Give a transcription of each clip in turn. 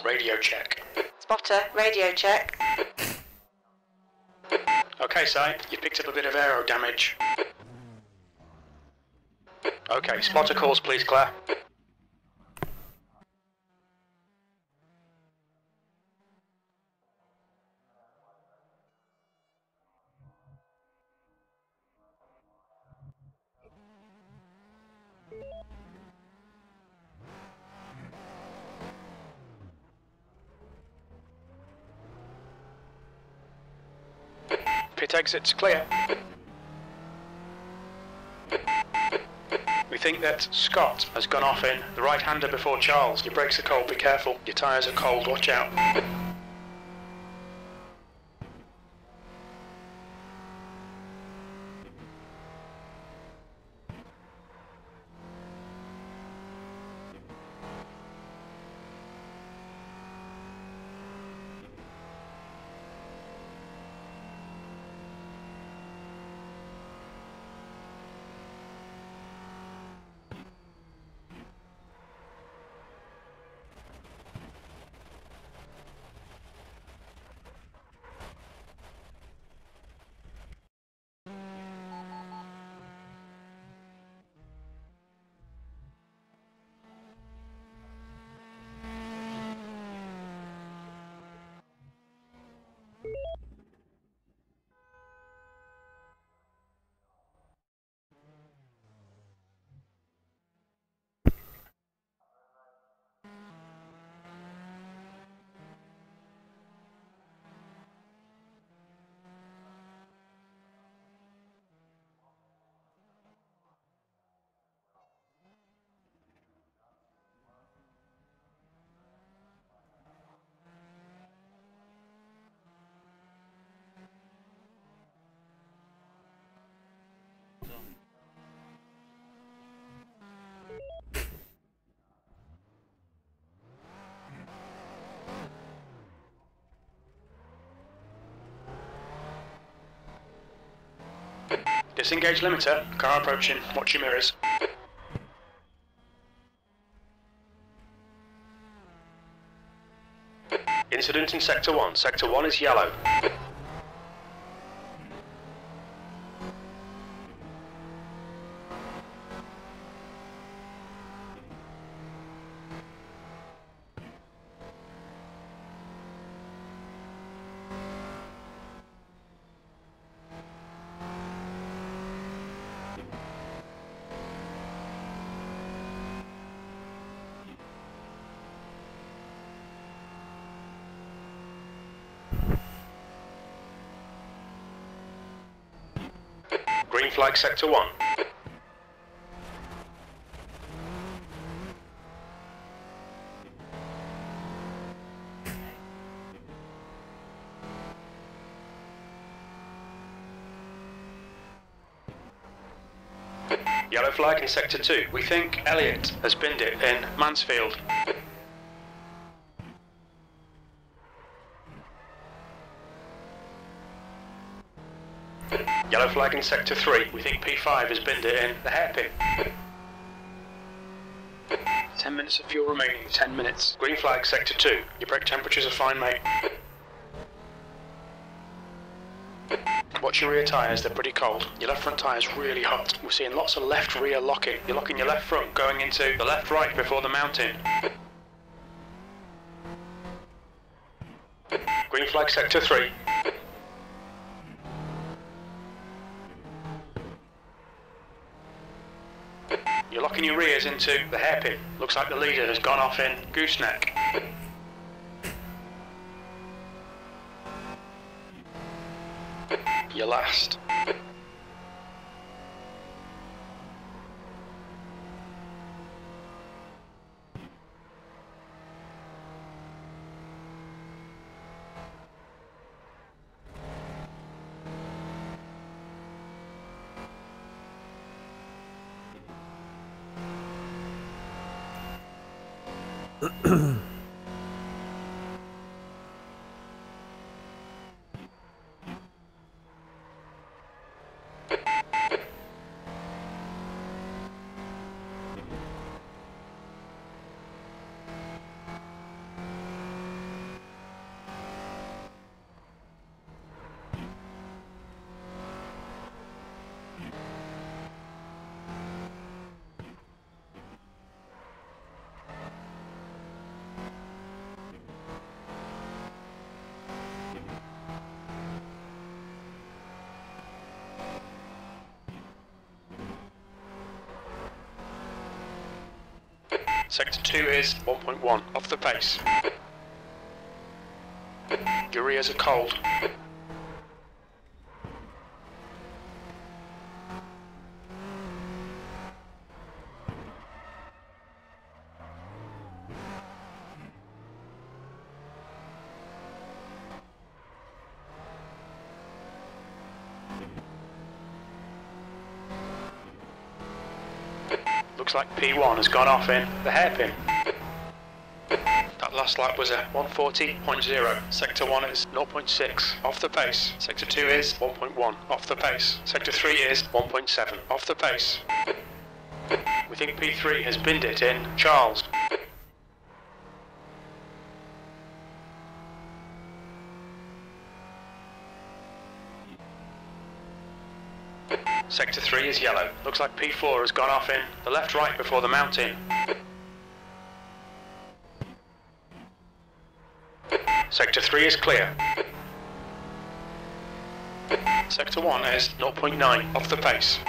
Radio check. Spotter, radio check. Okay, Si, you picked up a bit of aero damage. Okay, spotter calls please, Claire. Pit exit's clear. We think that Scott has gone off in the right-hander before Charles. Your brakes are cold, be careful. Your tyres are cold, watch out. Disengage limiter. Car approaching. Watch your mirrors. Incident in Sector 1. Sector 1 is yellow. Green flag Sector 1. Yellow flag in Sector 2. We think Elliot has binned it in Mansfield. Yellow flag in Sector 3. We think P5 has binned it in the hairpin. 10 minutes of fuel remaining. 10 minutes. Green flag Sector 2. Your brake temperatures are fine, mate. Watch your rear tyres, they're pretty cold. Your left front tyre's really hot. We're seeing lots of left rear locking. You're locking your left front going into the left right before the mounting. Green flag Sector 3. You're locking your rears into the hairpin. Looks like the leader has gone off in gooseneck. You're last. Sector 2 is 1.1, off the pace. Your rears are cold. Looks like P1 has gone off in the hairpin. That last lap was a 140.0. Sector 1 is 0.6, off the pace. Sector 2 is 1.1, off the pace. Sector 3 is 1.7, off the pace. We think P3 has binned it in Charles. Sector 3 is yellow. Looks like P4 has gone off in the left-right before the mounting. Sector 3 is clear. Sector 1 is 0.9, off the pace.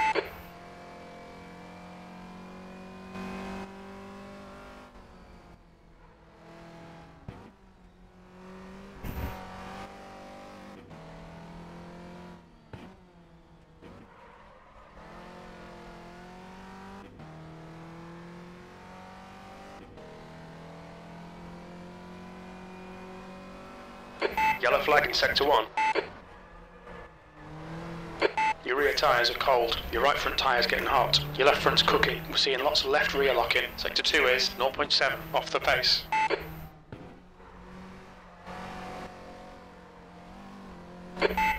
Yellow flag in Sector 1. Your rear tyres are cold. Your right front tyre's getting hot. Your left front's cooking. We're seeing lots of left rear locking. Sector 2 is 0.7, off the pace.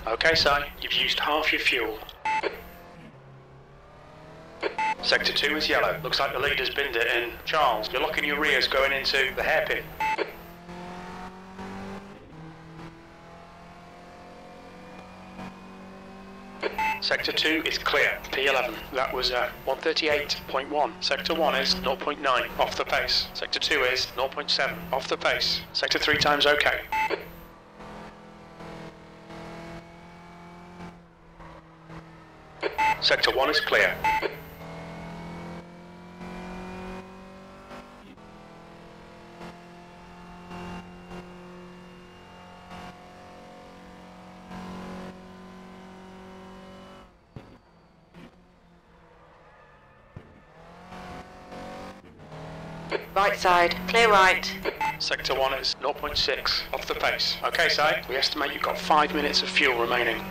Okay, Si, you've used half your fuel. Sector 2 is yellow. Looks like the leader's binned it in. Charles, you're locking your rears going into the hairpin. Sector 2 is clear. P11. That was 138.1. Sector 1 is 0.9 off the pace. Sector 2 is 0.7 off the pace. Sector 3 times OK. Sector 1 is clear. Right side, clear right. Sector 1 is 0.6 off the pace. OK, Si, we estimate you've got 5 minutes of fuel remaining.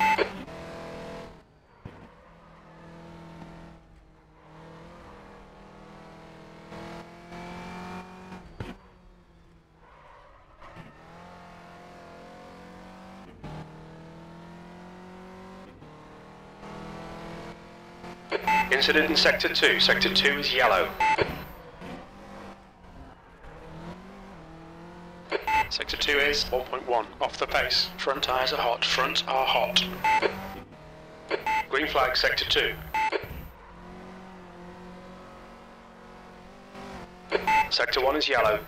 Incident in Sector 2. Sector 2 is yellow. Sector 2 is 1.1 off the pace. Front tyres are hot. Front are hot. Green flag, Sector 2. Sector 1 is yellow.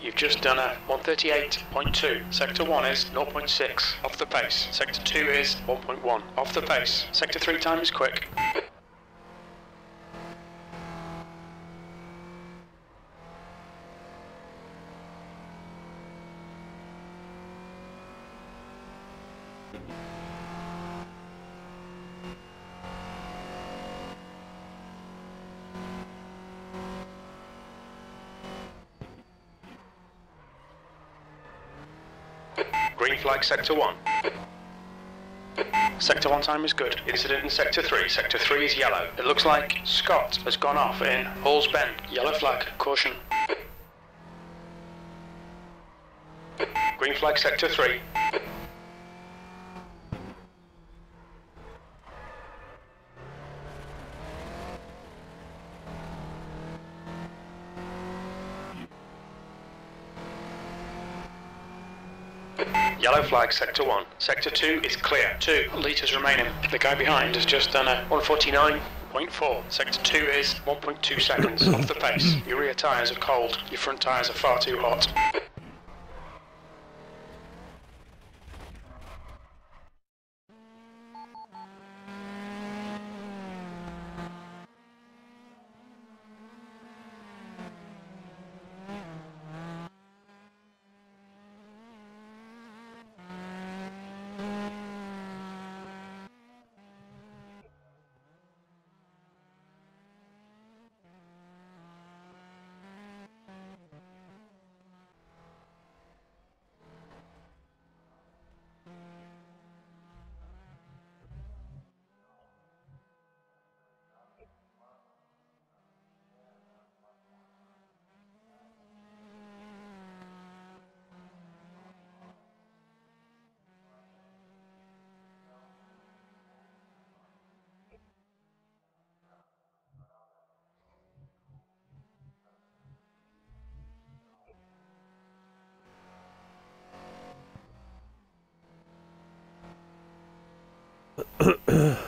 You've just done a 138.2. Sector 1 is 0.6 off the pace. Sector 2 is 1.1 off the pace. Sector 3 time is quick. Green flag, Sector 1. Sector 1 time is good. Incident in Sector 3. Sector 3 is yellow. It looks like Scott has gone off in Hall's Bend. Yellow flag, caution. Green flag, Sector 3. Yellow flag, Sector 1. Sector 2 is clear. 2 litres remaining. The guy behind has just done a 149.4. Sector 2 is 1.2 seconds off the pace. Your rear tyres are cold. Your front tyres are far too hot. The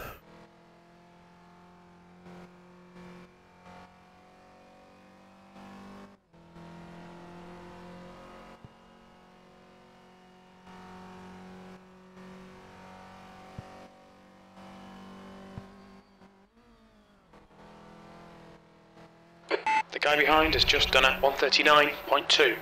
guy behind has just done a 139.2.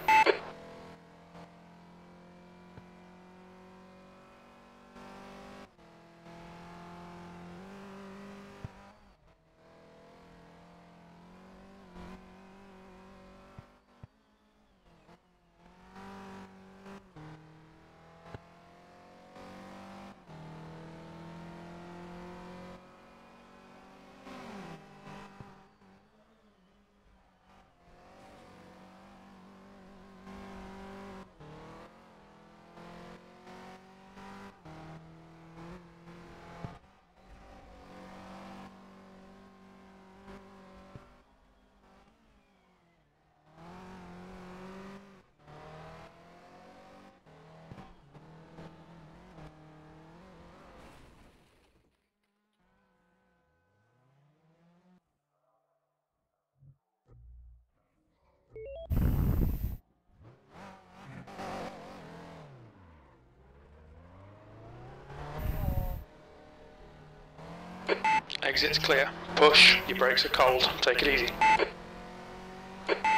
Exit's clear. Push. Your brakes are cold. Take it easy.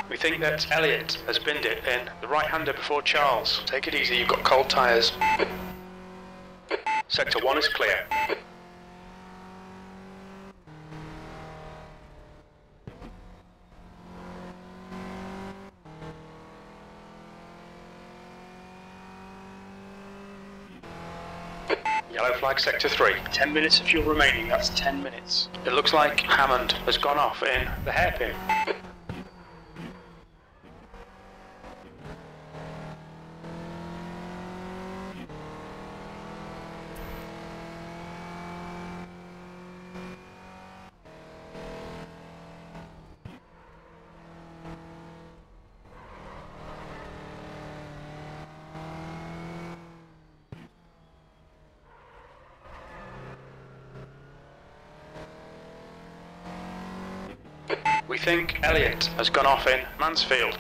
We think that Elliot has binned it in the right-hander before Charles. Take it easy, you've got cold tyres. Sector 1 is clear. Yellow flag sector 3. 10 minutes of fuel remaining, that's 10 minutes. It looks like Hammond has gone off in the hairpin. We think Elliot has gone off in Mansfield.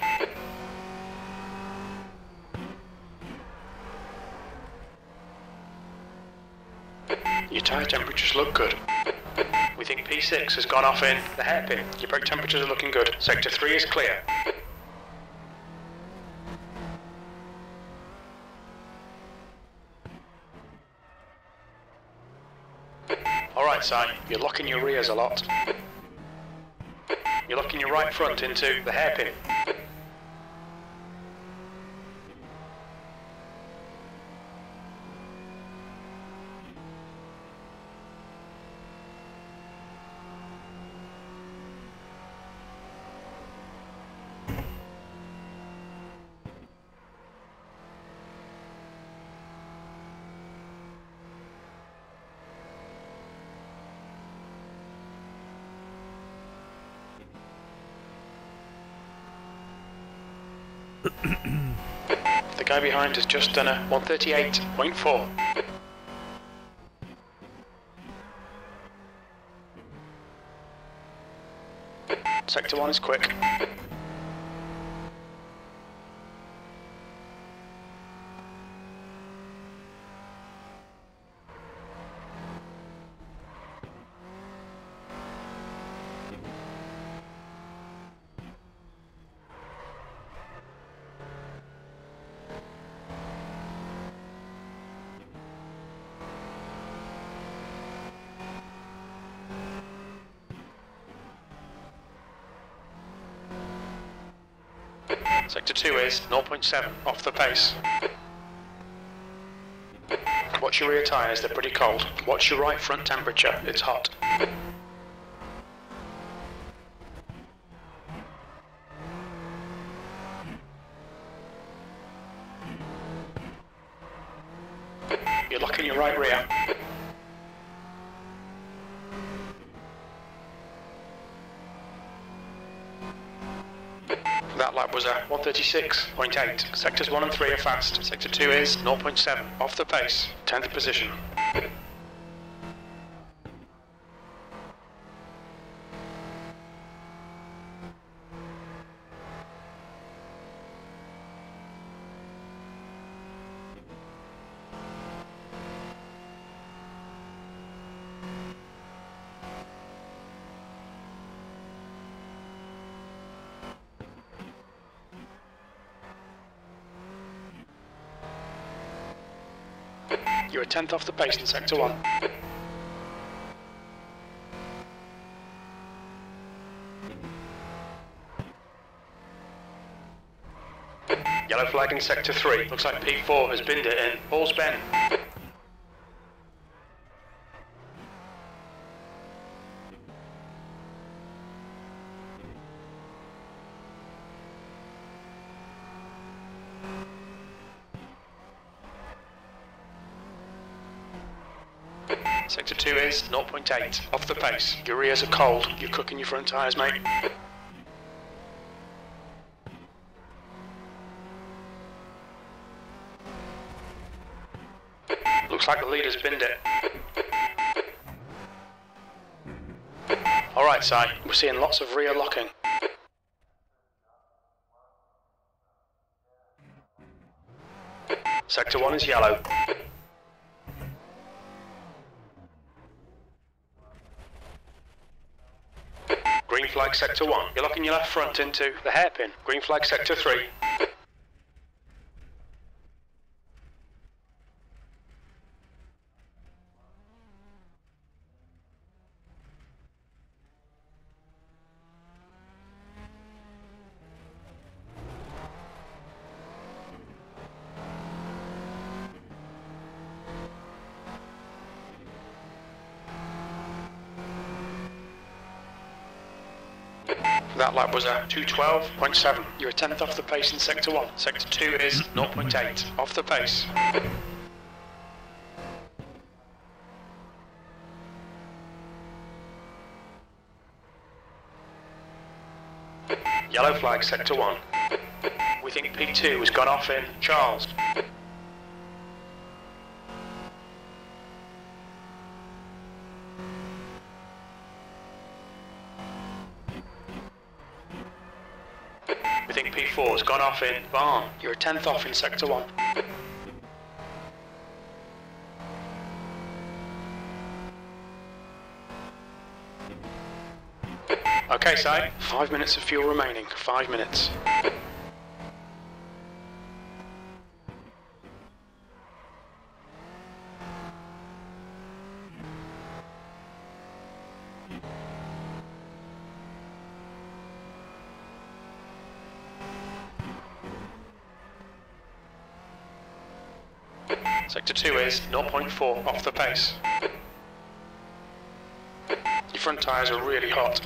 Your tyre temperatures look good. We think P6 has gone off in the hairpin. Your brake temperatures are looking good. Sector 3 is clear. Alright, Si, you're locking your rears a lot. You're locking your right front into the hairpin. The guy behind has just done a 138.4. Sector 1 is quick. Sector 2 is 0.7 off the pace. Watch your rear tyres, they're pretty cold. Watch your right front temperature, it's hot. You're locking your right rear. That lap was a 136.8. Sectors 1 and 3 are fast. Sector 2 is 0.7 off the pace. 10th position. You're a 10th off the pace in Sector 1. Yellow flag in Sector 3. Looks like P4 has binned it in Paul's Bend. Sector 2 is 0.8 off the pace. Your rears are cold. You're cooking your front tyres, mate. Looks like the leader's binned it. Alright, Si, we're seeing lots of rear locking. Sector 1 is yellow. flag sector 1. You're locking your left front into the hairpin. Green flag sector 3. That lap was a 2:12.7. You're a 10th off the pace in sector 1. Sector 2 is 0.8 off the pace. Yellow flag sector 1. We think P2 has gone off in Charles. We think P4 has gone off in Barn. You're a 10th off in sector 1. Okay, Si. 5 minutes of fuel remaining. 5 minutes. Sector 2 is 0.4 off the pace. Your front tyres are really hot.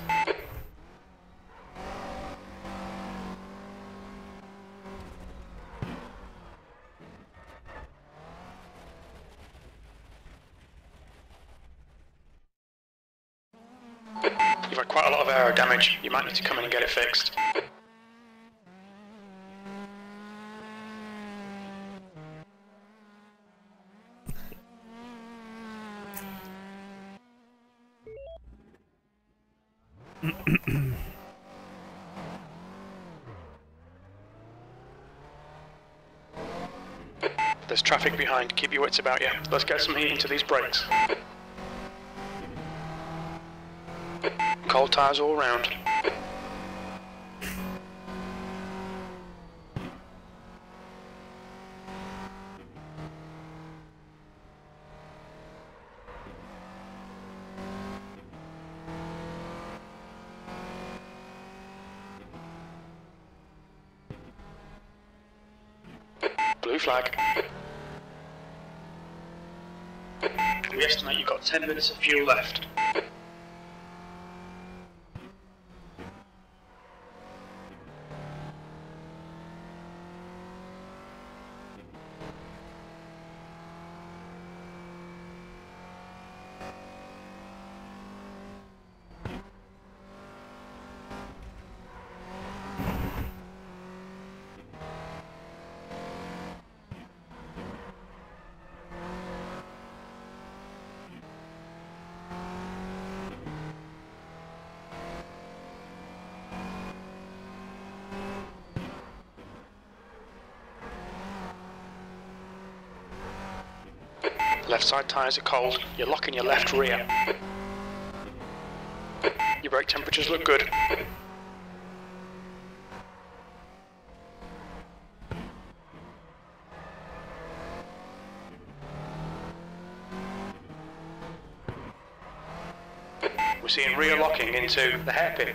You've had quite a lot of aero damage. You might need to come in and get it fixed. There's traffic behind. Keep your wits about you. Let's get some heat into these brakes. Cold tyres all round. Blue flag. We estimate you've got 10 minutes of fuel left. Left side tyres are cold. You're locking your left rear. Your brake temperatures look good. We're seeing rear locking into the hairpin.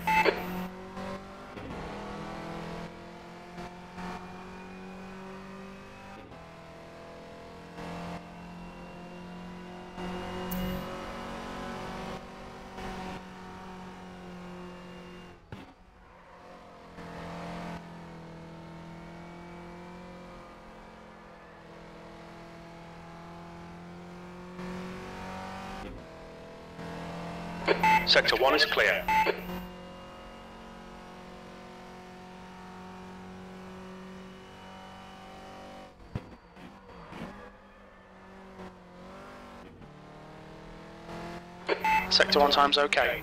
Sector 1 is clear. Sector 1 time's okay.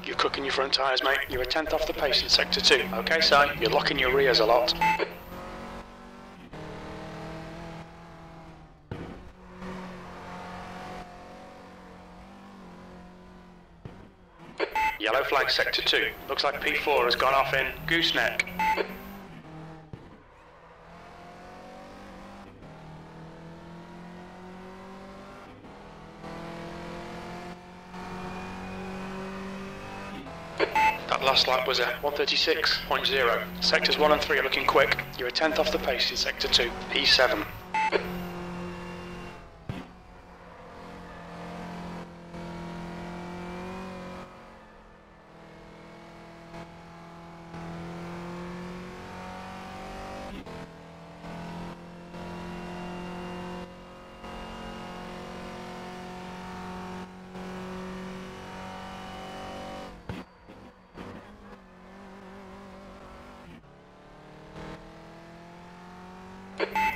You're cooking your front tyres, mate. You're a tenth off the pace in sector 2. Okay, Si, you're locking your rears a lot. Yellow flag sector 2. Looks like P4 has gone off in Gooseneck. That last lap was a 136.0. Sectors 1 and 3 are looking quick. You're a tenth off the pace in sector 2. P7.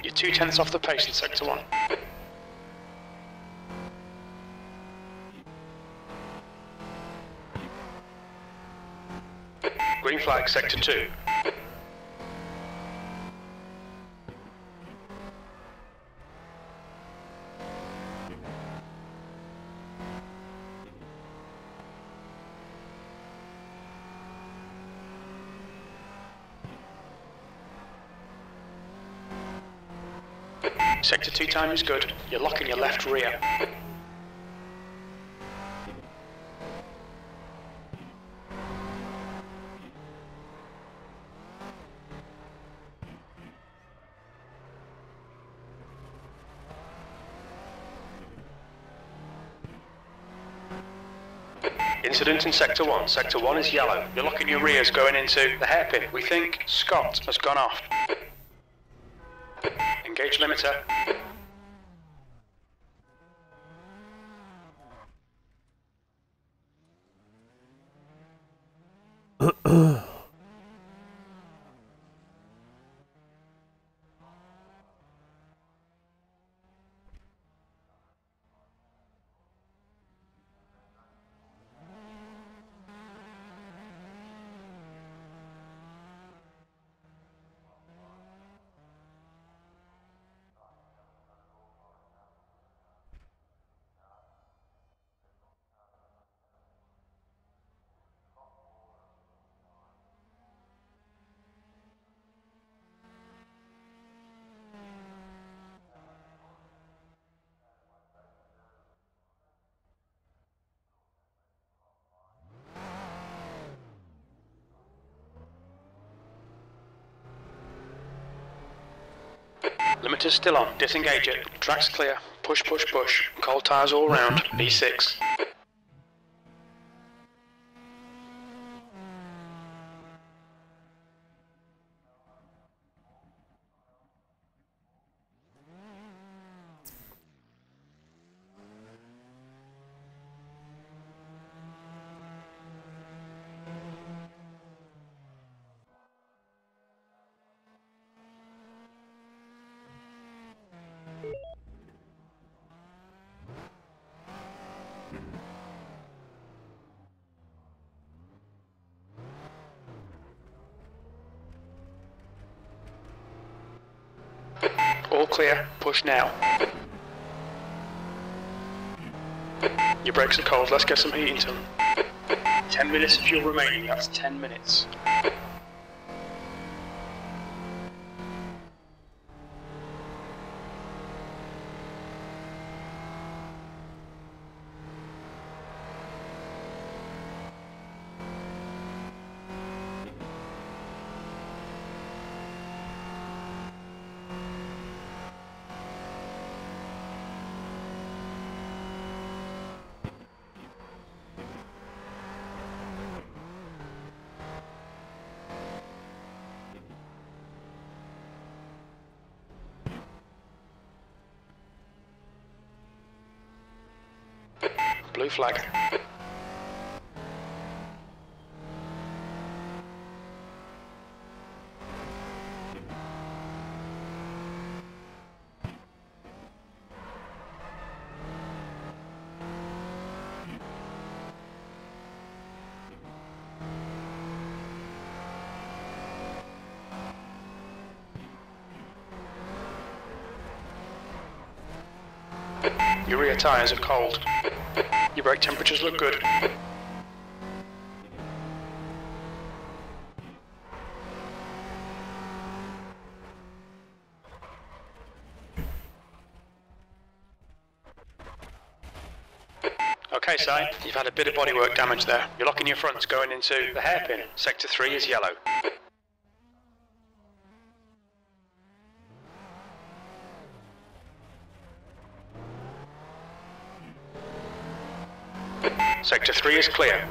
You're 2 tenths off the pace in sector 1. Green flag sector 2. Sector 2 time is good. You're locking your left rear. Incident in sector 1. Sector 1 is yellow. You're locking your rears going into the hairpin. We think Scott has gone off. Engage limiter. Limiter's still on. Disengage it. Track's clear. Push, push, push. Cold tyres all round. B6. All clear. Push now. Your brakes are cold. Let's get some heat into them. 10 minutes of fuel remaining. That's 10 minutes. Blue flag. Your rear tyres are cold. Your brake temperatures look good. Okay, Si, you've had a bit of bodywork damage there. You're locking your fronts going into the hairpin. Sector 3 is yellow. Sector 3 is clear.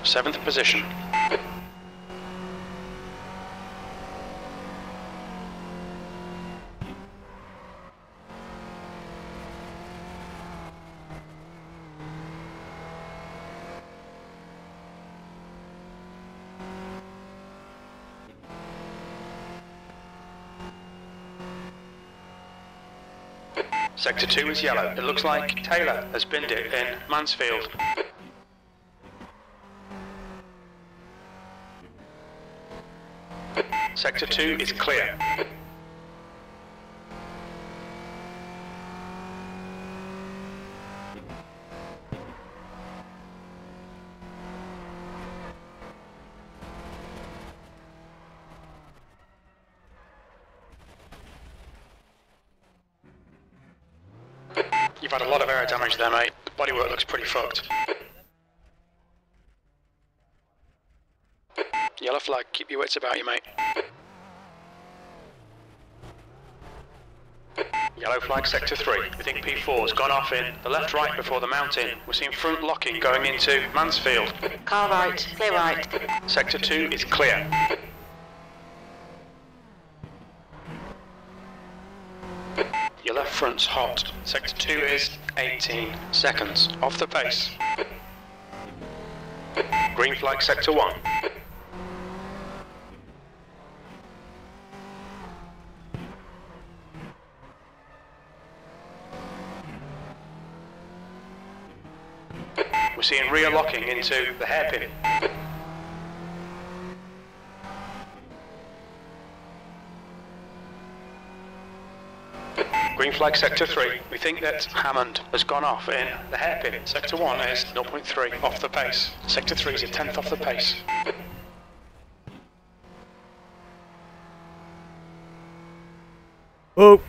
Seventh position. Sector 2 is yellow. It looks like Taylor has binned it in Mansfield. Sector 2 is clear. You've had a lot of air damage there, mate. The bodywork looks pretty fucked. Yellow flag, keep your wits about you, mate. Yellow flag, sector 3. We think P4's gone off in the left-right before the mountain. We're seeing front locking going into Mansfield. Car right, clear right. Sector 2 is clear. Your left front's hot. Sector 2 is 18 seconds off the pace. Green flag, sector 1. We're seeing rear locking into the hairpin. Green flag, sector 3. We think that Hammond has gone off in the hairpin. Sector 1 is 0.3 off the pace. Sector 3 is a 10th off the pace. Oh!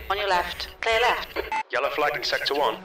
On your left, clear left. Yellow flag in sector 1.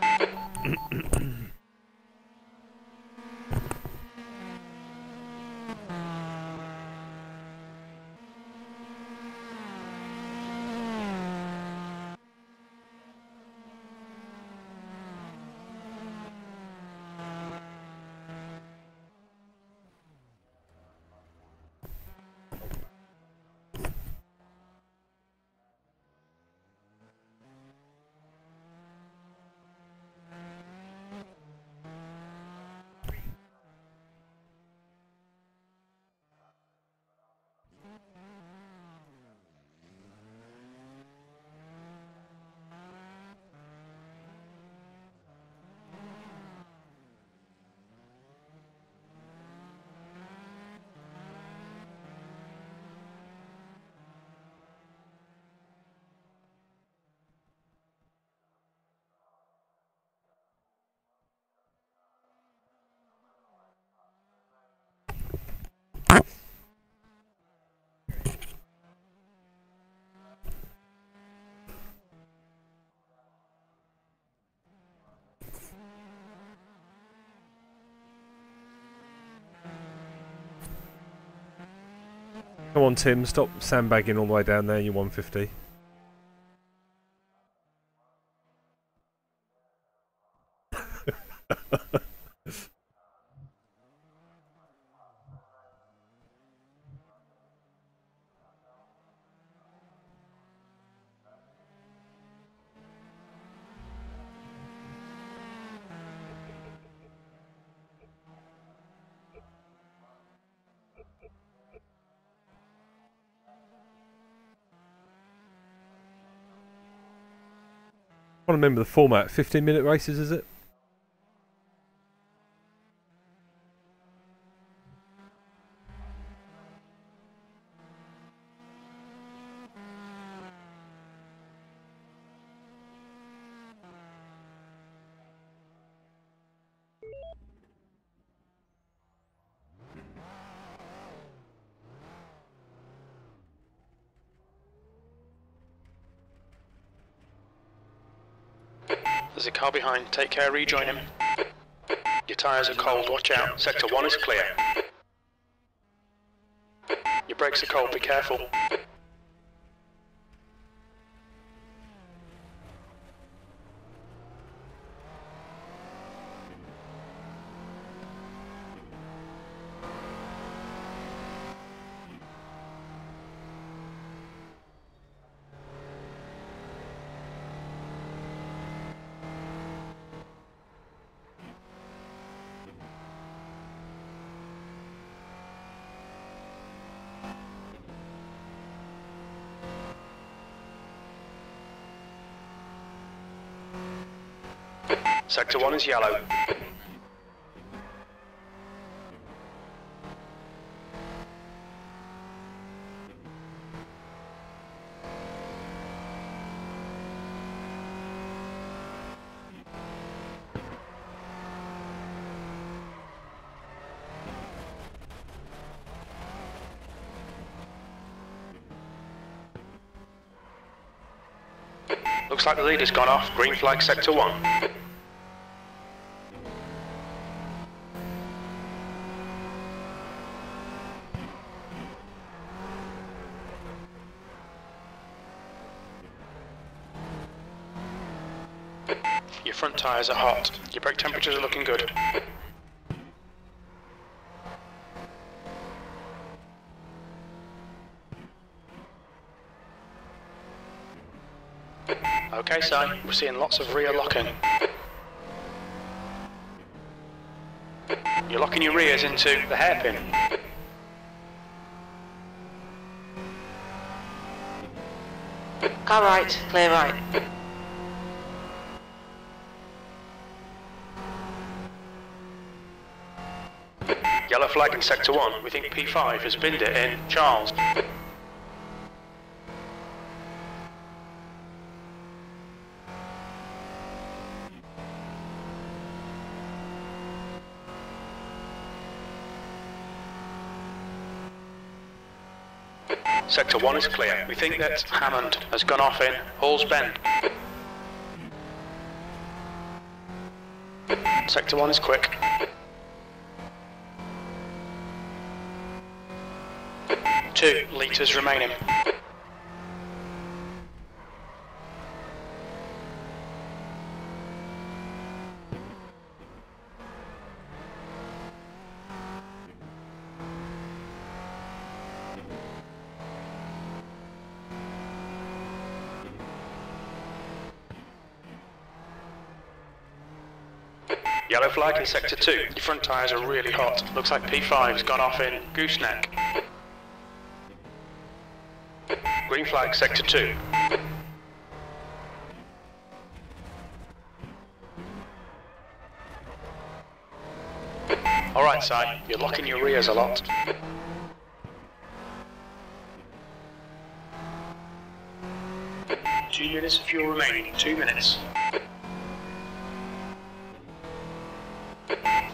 Come on, Tim, stop sandbagging all the way down there, you're 150. I want to remember the format. 15-minute races, is it? There's a car behind, take care, rejoin him. Your tyres are cold, watch out. Sector 1 is clear. Your brakes are cold, be careful. Sector 1 is yellow. Looks like the leader's gone off. Green flag, Sector 1. Your front tyres are hot. Your brake temperatures are looking good. Okay, Si, we're seeing lots of rear locking. You're locking your rears into the hairpin. Car right, clear right. Yellow flag in Sector 1. We think P5 has binned it in Charles. Sector 1 is clear. We think that Hammond has gone off in Hall's Bend. Sector 1 is quick. Two litres remaining. Yellow flag in Sector 2. Your front tyres are really hot. Looks like P5's gone off in Gooseneck. Green flag, Sector 2. Alright, Si, you're locking your rears a lot. Two minutes of fuel remaining, 2 minutes.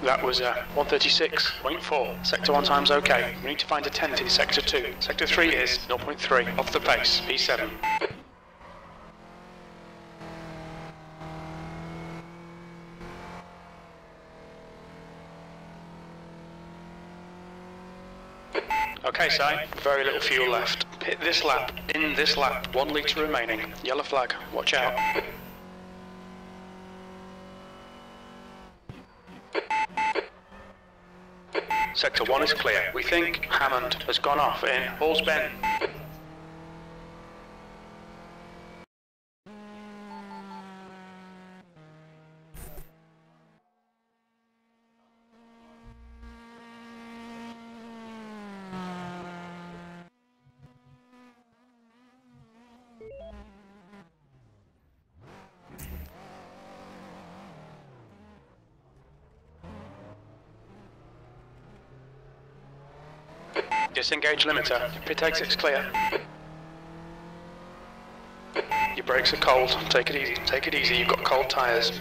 That was 136.4. Sector 1 time's okay. We need to find a tent in Sector 2. Sector 3 is 0.3. Off the pace, P7. Okay, Si, very little fuel left. Hit this lap, in this lap, 1 litre remaining. Yellow flag, watch out. Sector 1 is clear. We think Hammond has gone off in Hall's Bend. Disengage limiter. Pit exit's clear. Your brakes are cold. Take it easy. Take it easy. You've got cold tyres.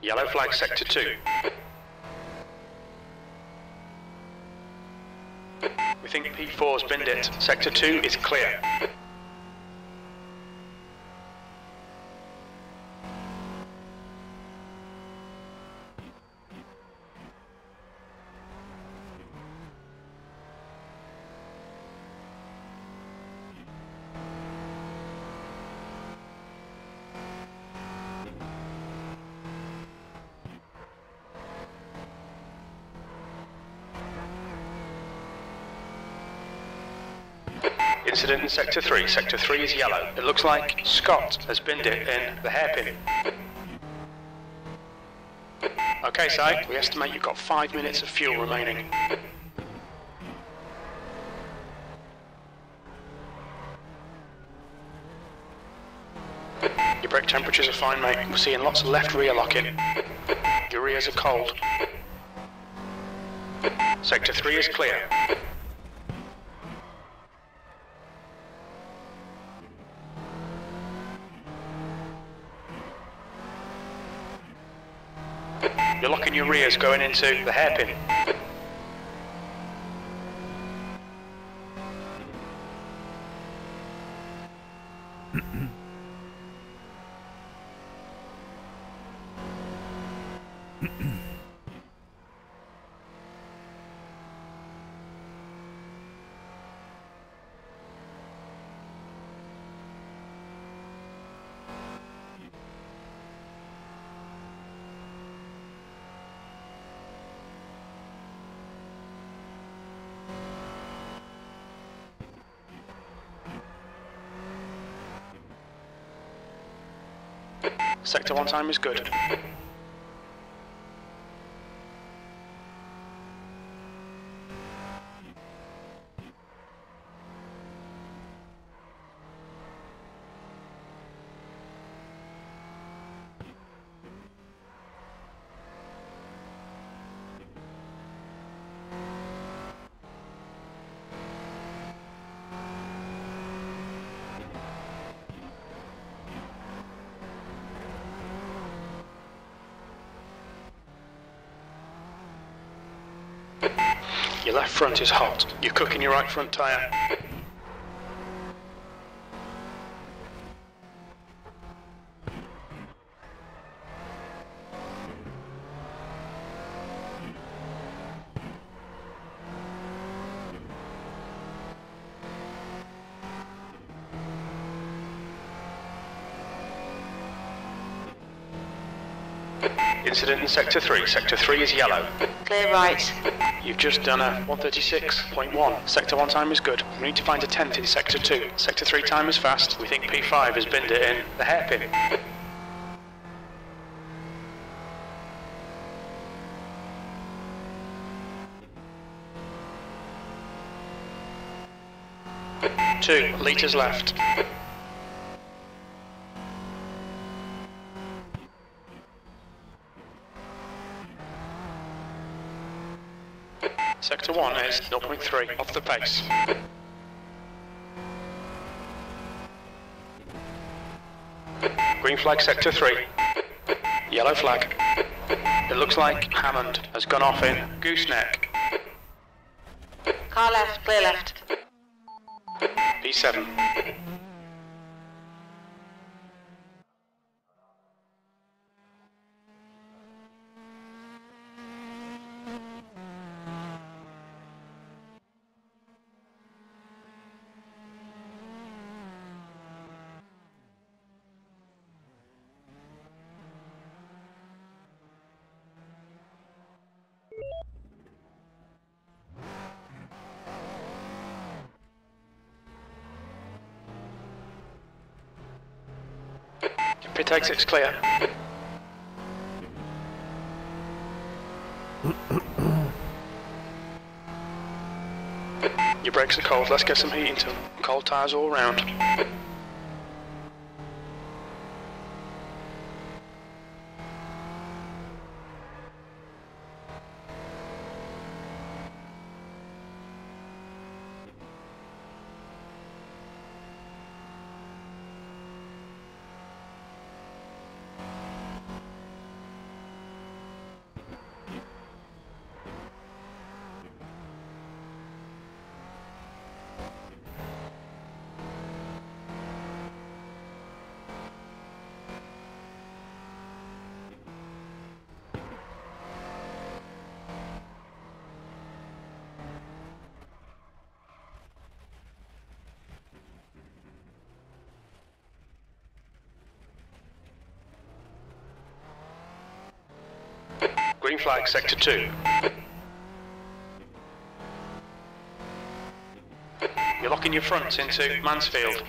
Yellow flag, Sector 2. We We think P4's binned it. Sector 2 is clear. Incident in Sector 3. Sector 3 is yellow. It looks like Scott has binned it in the hairpin. Okay, Si, we estimate you've got 5 minutes of fuel remaining. Your brake temperatures are fine, mate. We're seeing lots of left rear locking. Your rears are cold. Sector 3 is clear. You're locking your rears going into the hairpin. Sector 1 time is good. Your left front is hot. You're cooking your right front tyre. Incident in Sector 3. Sector 3 is yellow. Clear right. You've just done a 136.1. Sector 1 time is good. We need to find a 10th in Sector 2. Sector 3 time is fast. We think P5 has binned it in the hairpin. Two litres left. Sector 1 is 0.3 off the pace. Green flag Sector 3. Yellow flag. It looks like Hammond has gone off in Gooseneck. Car left, clear left. P7. Pit exit's clear. Your brakes are cold, let's get some heating to them. Cold tyres all round. Green flag, sector 2. You're locking your fronts into Mansfield.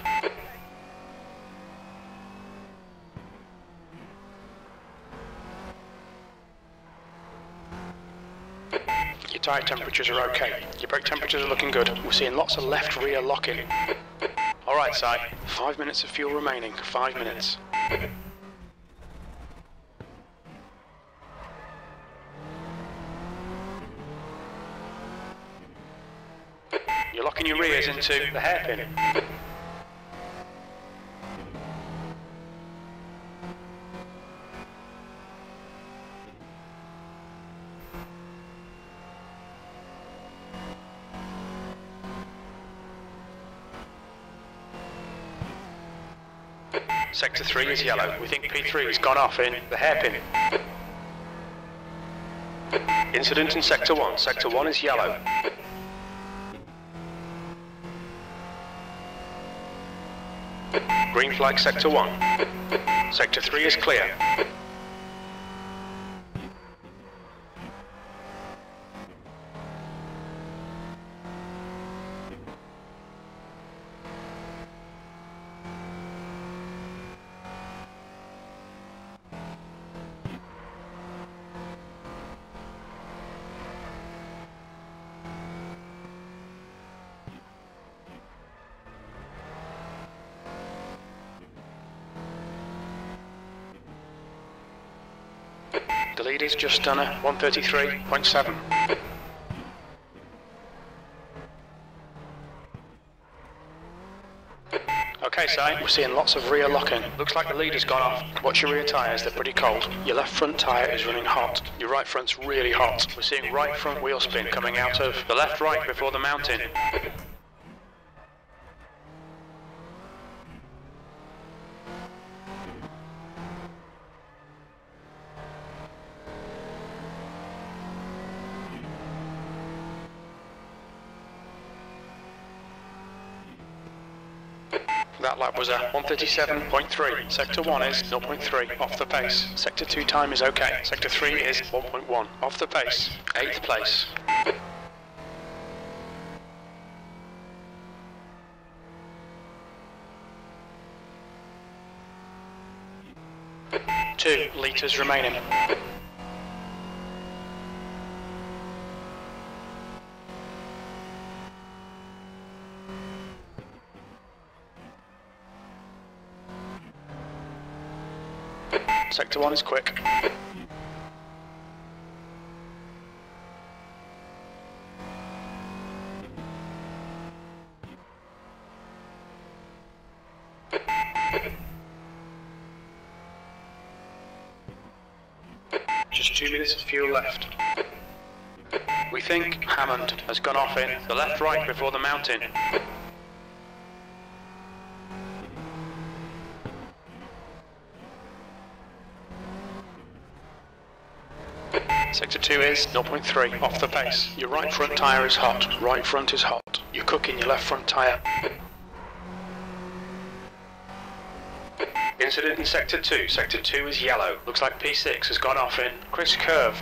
Your tyre temperatures are okay. Your brake temperatures are looking good. We're seeing lots of left rear locking. Alright, Si. 5 minutes of fuel remaining. 5 minutes. You're locking your rears into the hairpin. Sector 3 is yellow. We think P3 has gone off in the hairpin. Incident in Sector 1. Sector 1 is yellow. Green flag, Sector 1. Sector 3 is clear. The lead is just done a 133.7. Okay, Si, we're seeing lots of rear locking. Looks like the lead has gone off. Watch your rear tyres, they're pretty cold. Your left front tyre is running hot. Your right front's really hot. We're seeing right front wheel spin coming out of the left right before the mountain. That lap was a 137.3. Sector 1 is 0.3 off the pace. Sector 2 time is okay. Sector 3 is 1.1 off the pace. 8th place. Two litres remaining. Sector 1 is quick. Just 2 minutes of fuel left. We think Hammond has gone off in the left right before the mountain. Sector 2 is 0.3 off the pace. Your right front tyre is hot. Right front is hot. You're cooking your left front tyre. Incident in Sector 2. Sector 2 is yellow. Looks like P6 has gone off in Chris Curve.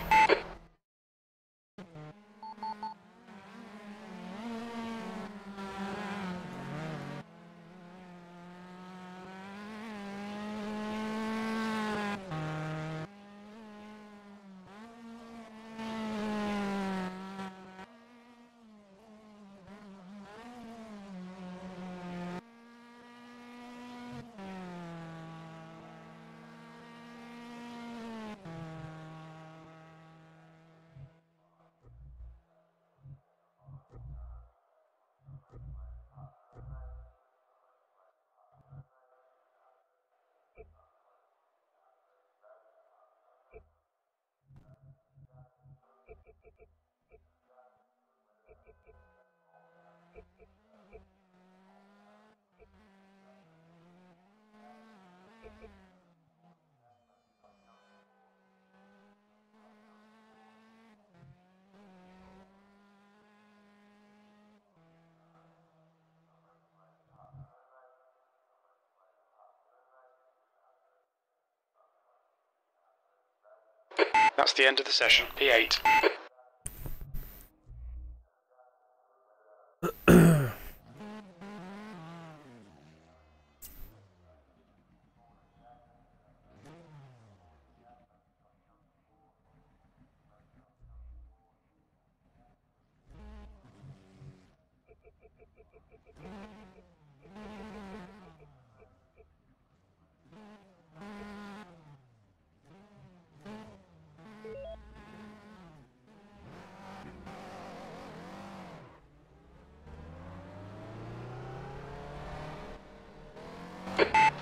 That's the end of the session. P8.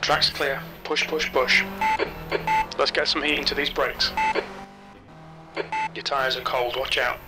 Track's clear. Push, push, push. Let's get some heat into these brakes. Your tyres are cold, watch out.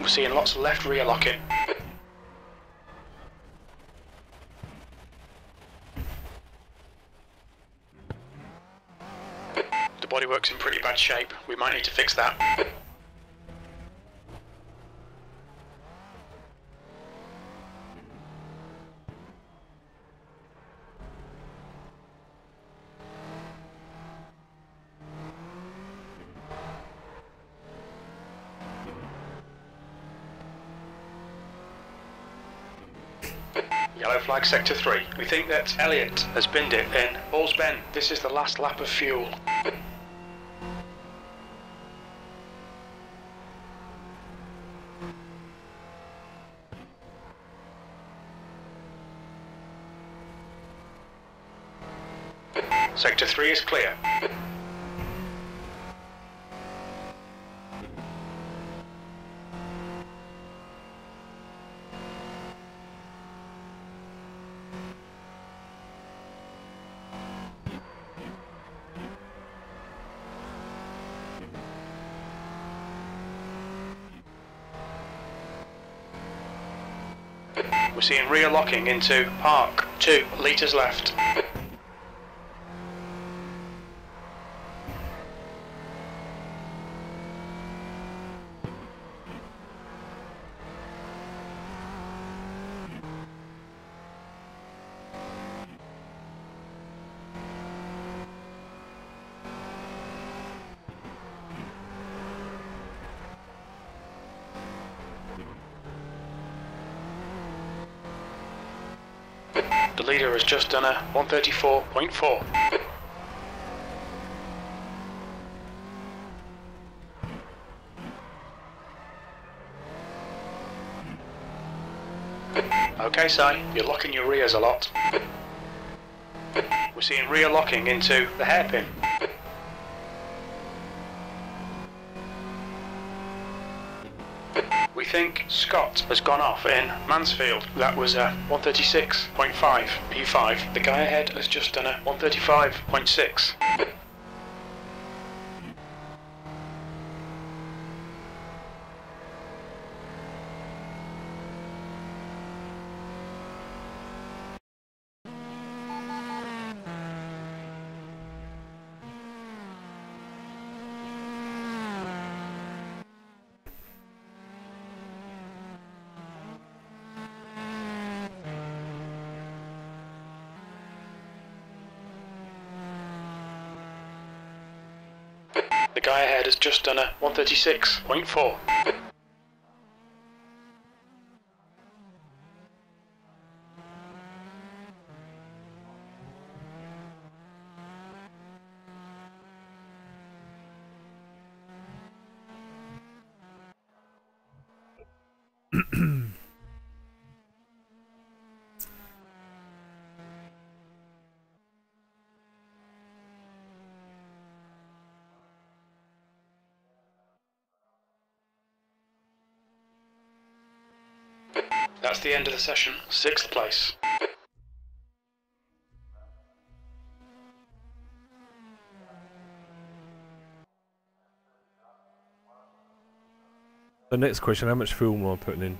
We're seeing lots of left rear locking. The bodywork's in pretty bad shape. We might need to fix that. Yellow flag sector 3. We think that Elliot has binned it in Balls Bend. This is the last lap of fuel. Sector 3 is clear. We're seeing rear locking into Park. 2 litres left. The leader has just done a 134.4. Okay, Si, you're locking your rears a lot. We're seeing rear locking into the hairpin. We think Scott has gone off in Mansfield. That was a 136.5 P5. The guy ahead has just done a 135.6. The guy ahead has just done a 136.4. That's the end of the session. 6th place. The next question, how much fuel am I putting in?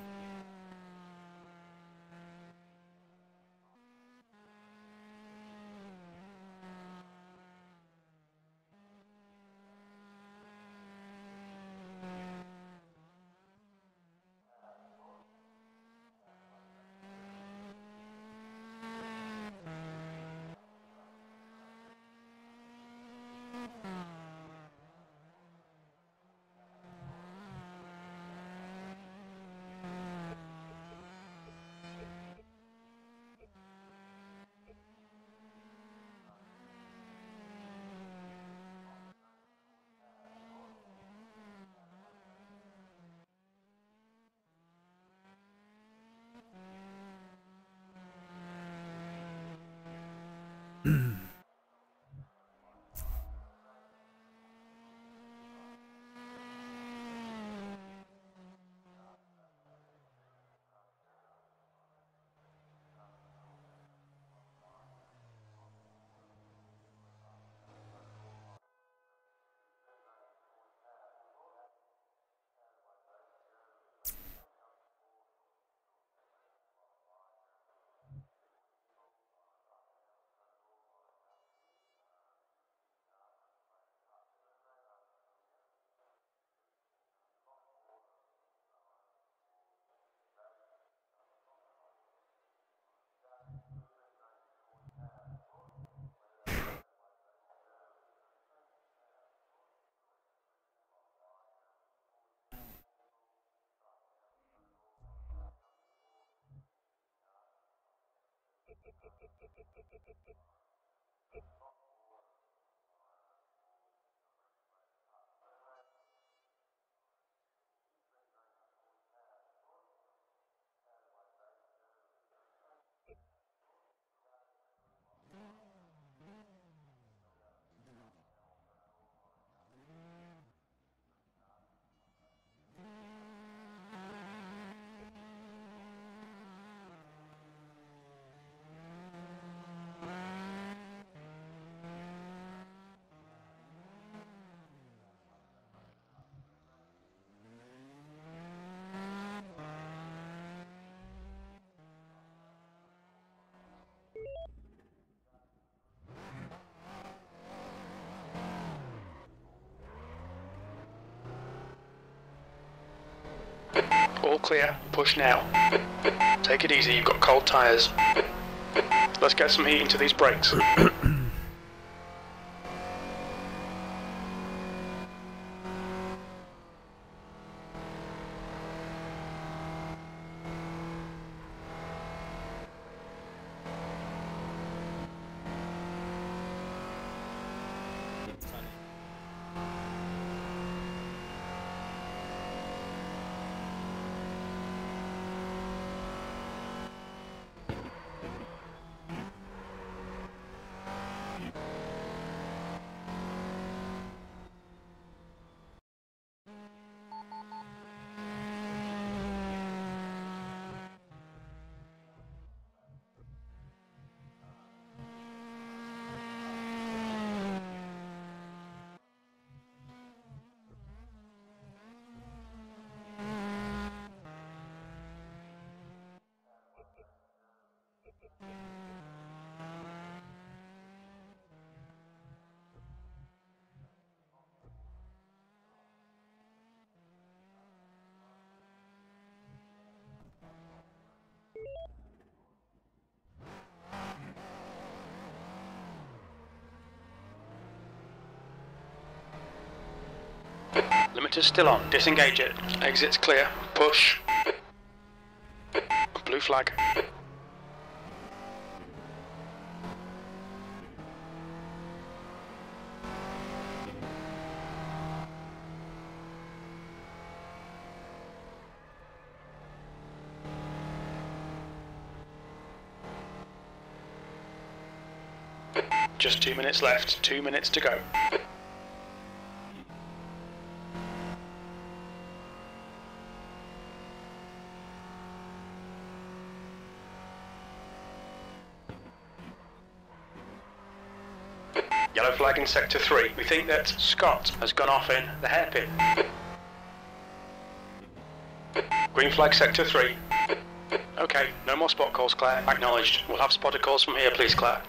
All clear, push now. Take it easy, you've got cold tyres. Let's get some heat into these brakes. Limiter's still on, disengage it. Exit's clear, push. Blue flag. Just 2 minutes left, 2 minutes to go. Yellow flag in sector 3. We think that Scott has gone off in the hairpin. Green flag sector 3. Okay, no more spot calls, Claire. Acknowledged. We'll have spotter calls from here, please, Claire.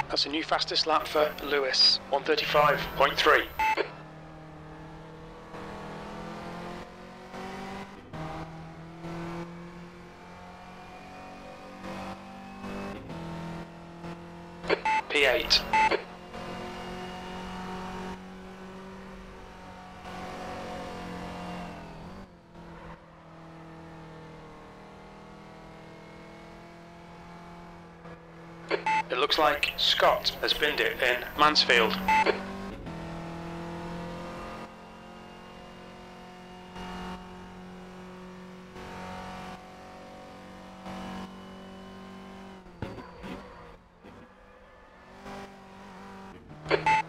That's a new fastest lap for Lewis, 1:35.3. P8. It looks like Scott has binned it in Mansfield.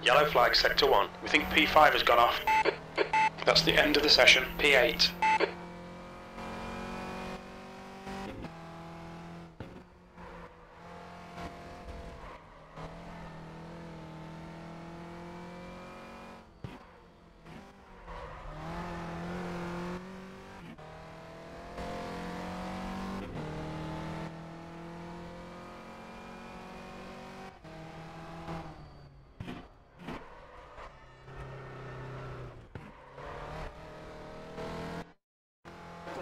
Yellow flag sector 1. We think P5 has gone off. That's the end of the session. P8.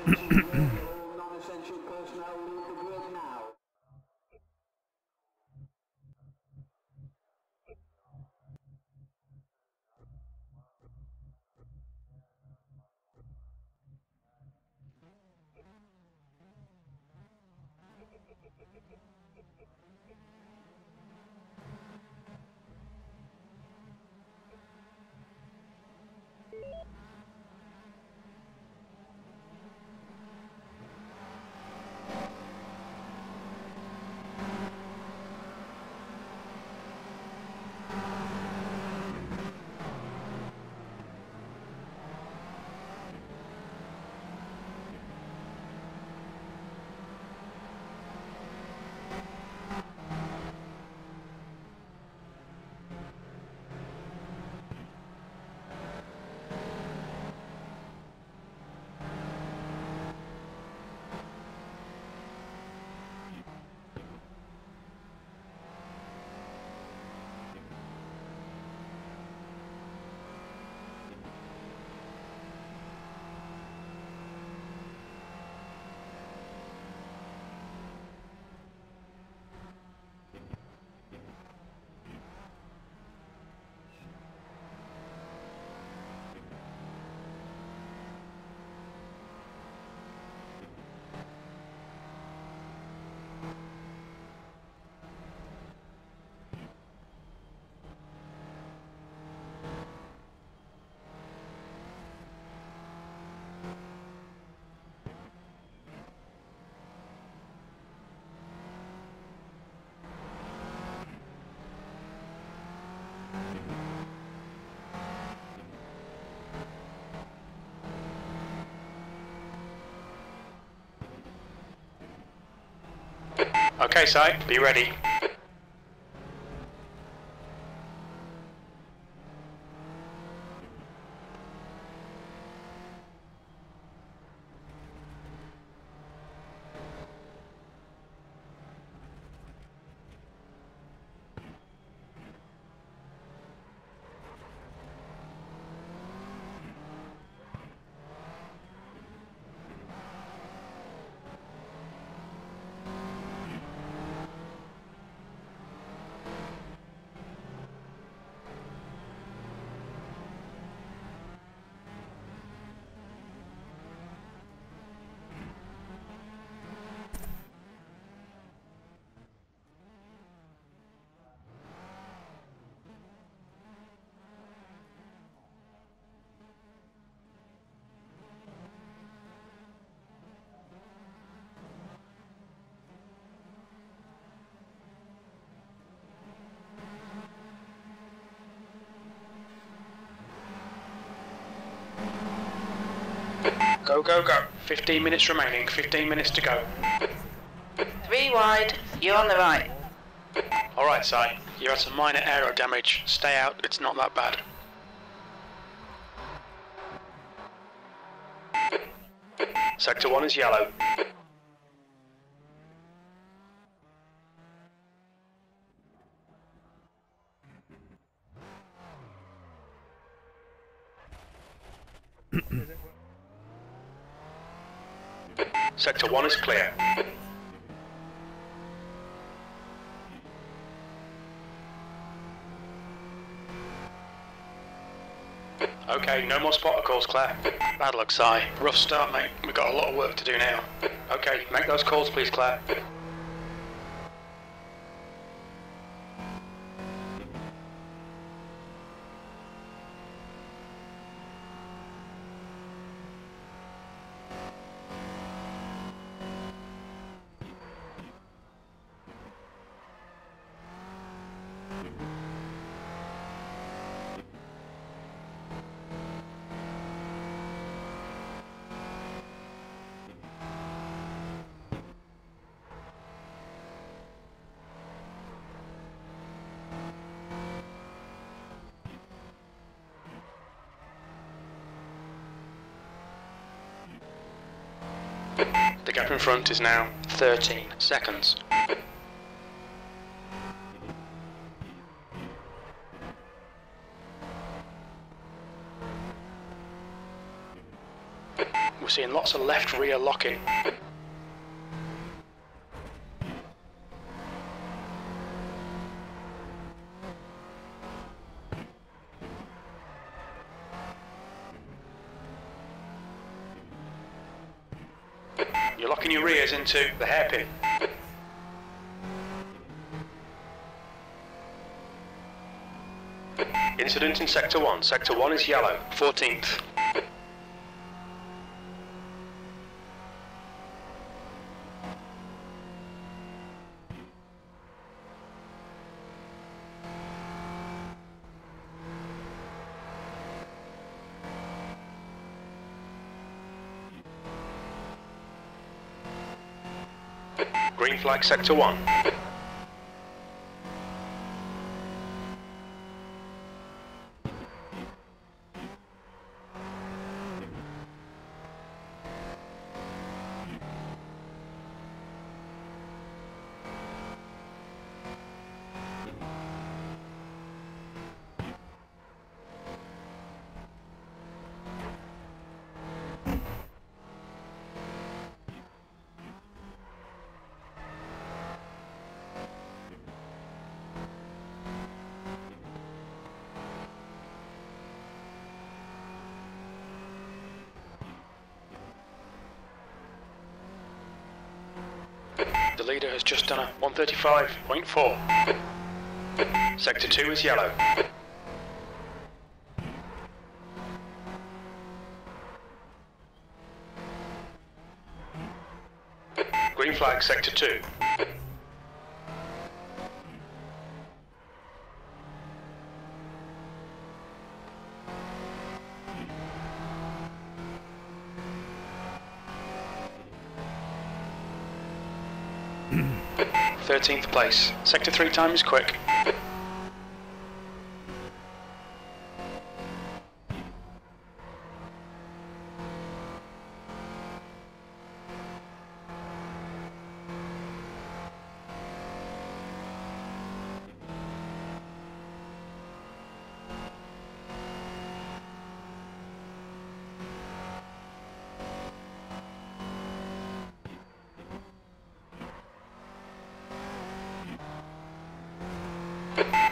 Non-essential personnel leave the grid now. Okay, Si, be ready. Go, go, go. 15 minutes remaining, 15 minutes to go. 3 wide, you're on the right. Alright, Si. You had some minor aero damage. Stay out, it's not that bad. Sector 1 is yellow. Sector 1 is clear. Okay, no more spotter calls, Claire. Bad luck, Si. Rough start, mate. We've got a lot of work to do now. Okay, make those calls, please, Claire. The gap in front is now 13 seconds. We're seeing lots of left rear locking. You're locking your rears into the hairpin. Incident in Sector 1. Sector 1 is yellow. 14th. Green flag Sector 1. The leader has just done a 135.4. Sector 2 is yellow. Green flag Sector 2. Thirteenth place. Sector 3 time is quick.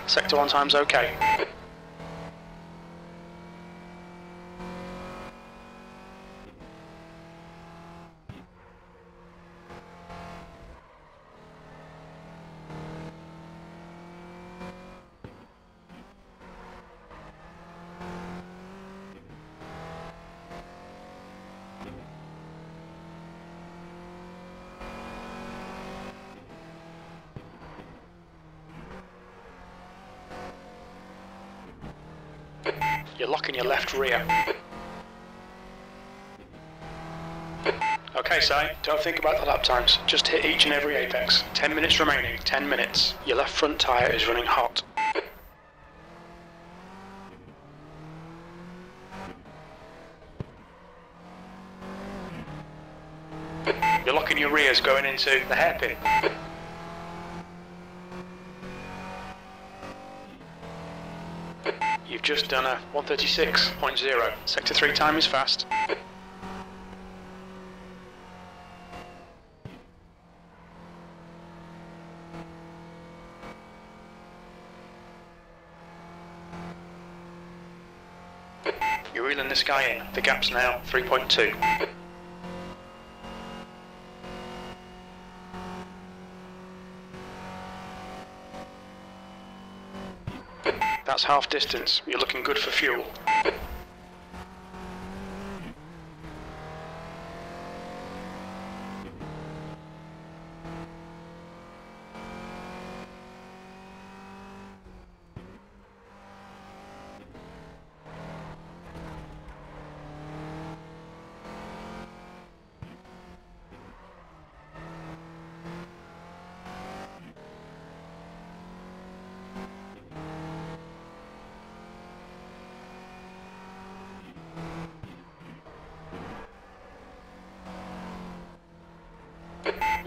Sector 1 time's okay. You're locking your left rear. Okay, Si, don't think about the lap times. Just hit each and every apex. 10 minutes remaining. 10 minutes. Your left front tyre is running hot. You're locking your rears going into the hairpin. You've just done a 136.0. Sector 3 time is fast. You're reeling this guy in. The gap's now 3.2. That's half distance. You're looking good for fuel.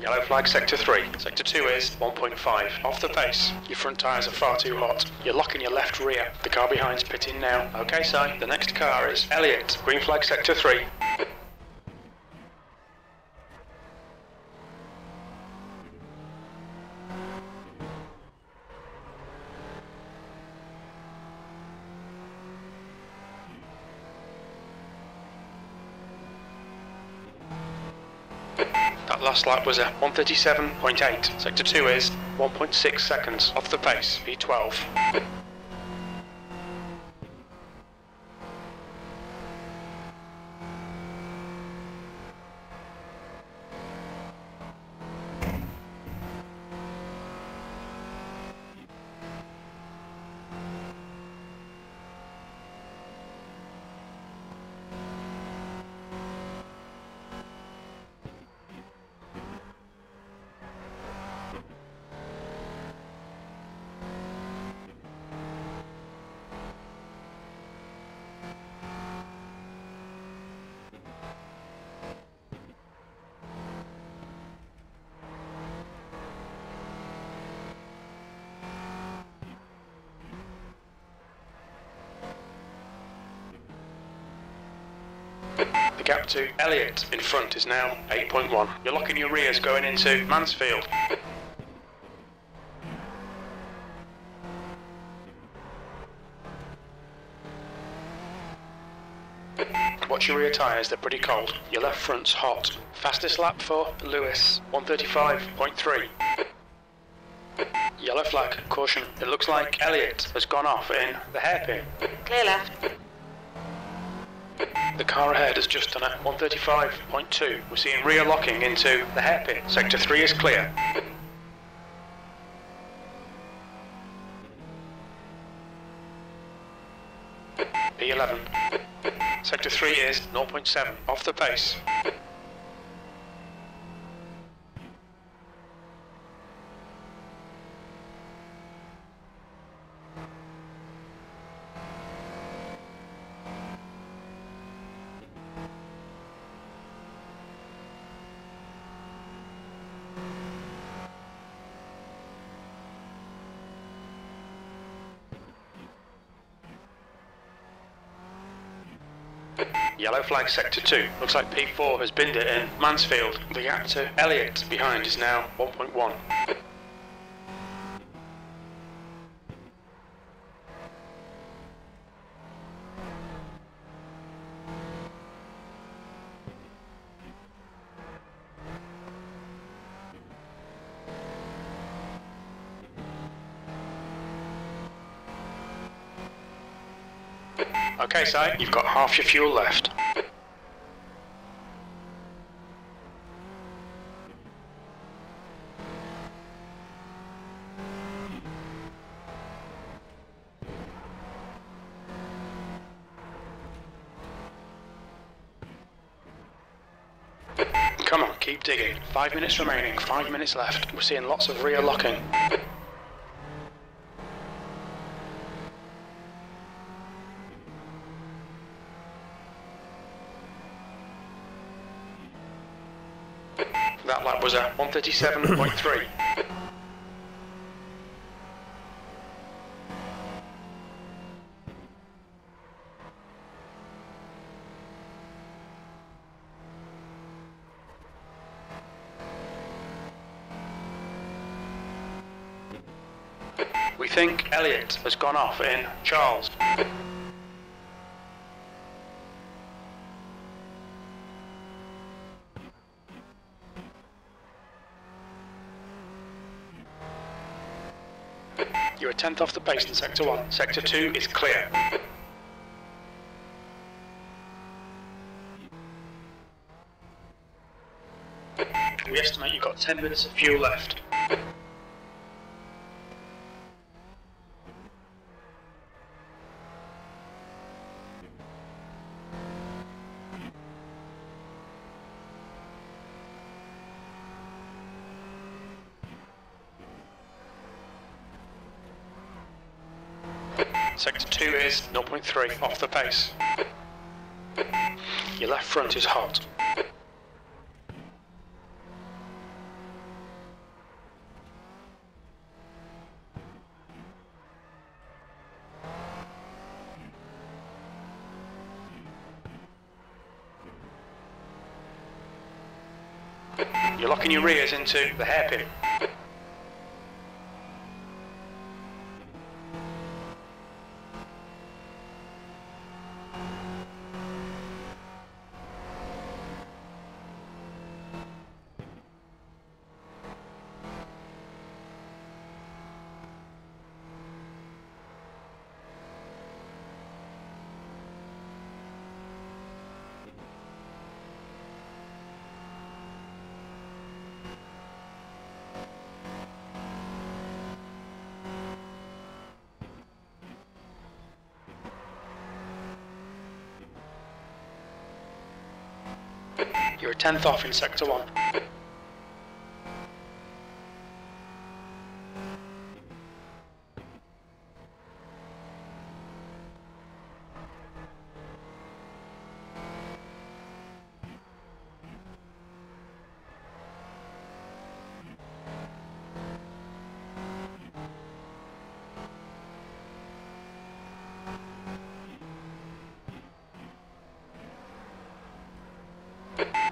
Yellow flag sector 3. Sector 2 is 1.5. Off the pace. Your front tyres are far too hot. You're locking your left rear. The car behind's pitting now. Okay, Si. The next car is Elliot. Green flag sector 3. That last lap was a 137.8. Sector 2 is 1.6 seconds off the pace, V12. The gap to Elliot in front is now 8.1. You're locking your rears going into Mansfield. Watch your rear tyres, they're pretty cold. Your left front's hot. Fastest lap for Lewis, 135.3. Yellow flag, caution. It looks like Elliot has gone off in the hairpin. Clear left. The car ahead has just done a 135.2. We're seeing rear locking into the hairpin. Sector 3 is clear. P11. Sector 3 is 0.7, off the pace. Yellow flag sector 2. Looks like P4 has binned it in Mansfield. The gap to Elliot behind is now 1.1. Okay, Si, you've got half your fuel left. Come on, keep digging. 5 minutes remaining, 5 minutes left. We're seeing lots of rear locking. That lap was at 137.3. We think Elliot has gone off in Charles. You're a tenth off the pace in Sector 1. Sector 2 is clear. We estimate you've got 10 minutes of fuel left. Sector 2 is 0.3 off the pace. Your left front is hot. You're locking your rears into the hairpin. You're a tenth off in Sector 1.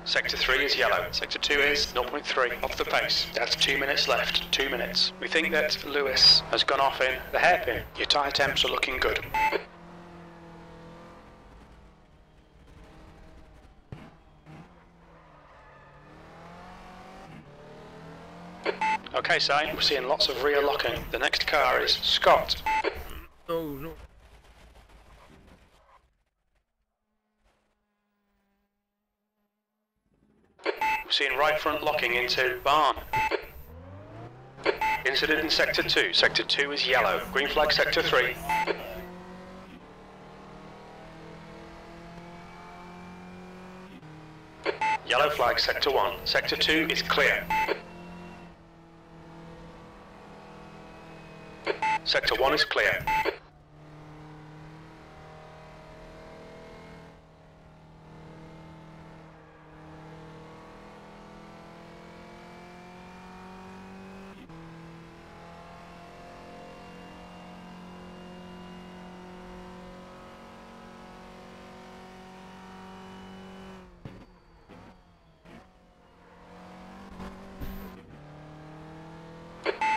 Sector 3 is yellow. Sector 2 is 0.3 off the pace. That's 2 minutes left. 2 minutes. We think that Lewis has gone off in the hairpin. Your tyre temps are looking good. Okay, Si, we're seeing lots of rear locking. The next car is Scott. Oh, no. We're seeing right front locking into barn. Incident in Sector 2. Sector 2 is yellow. Green flag Sector 3. Yellow flag Sector 1. Sector 2 is clear. Sector 1 is clear.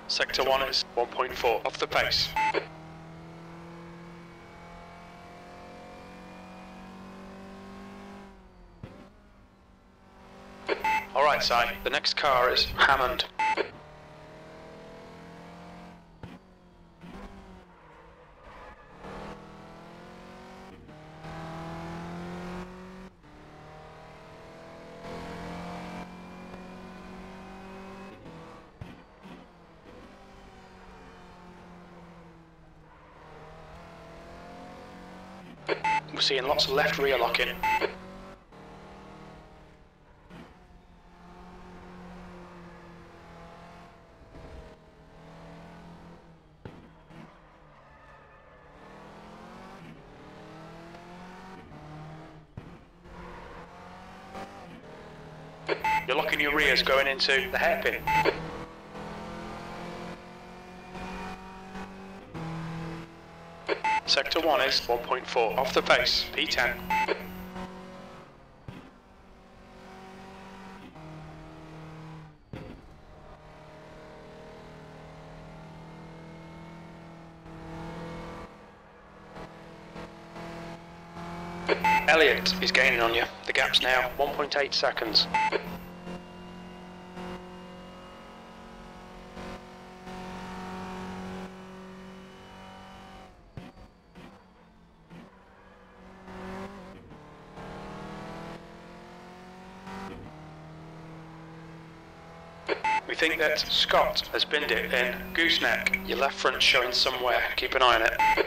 Sector 1 is 1.4 off the pace. Alright, Si, the next car is Hammond. We're seeing lots of left rear locking. You're locking your rears going into the hairpin. Sector 1 is 1.4 off the base, P10. Elliot is gaining on you. The gap's now 1.8 seconds. We think that Scott has binned it in gooseneck. Your left front showing somewhere. Keep an eye on it.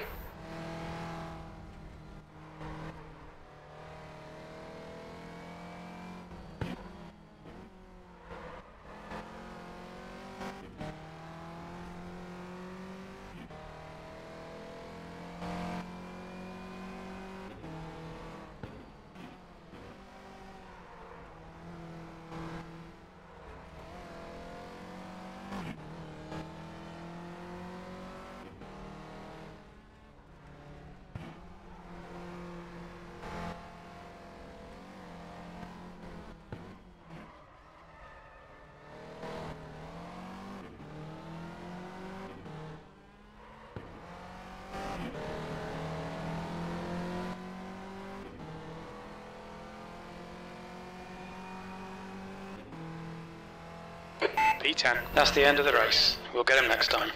P10. That's the end of the race. We'll get him next time.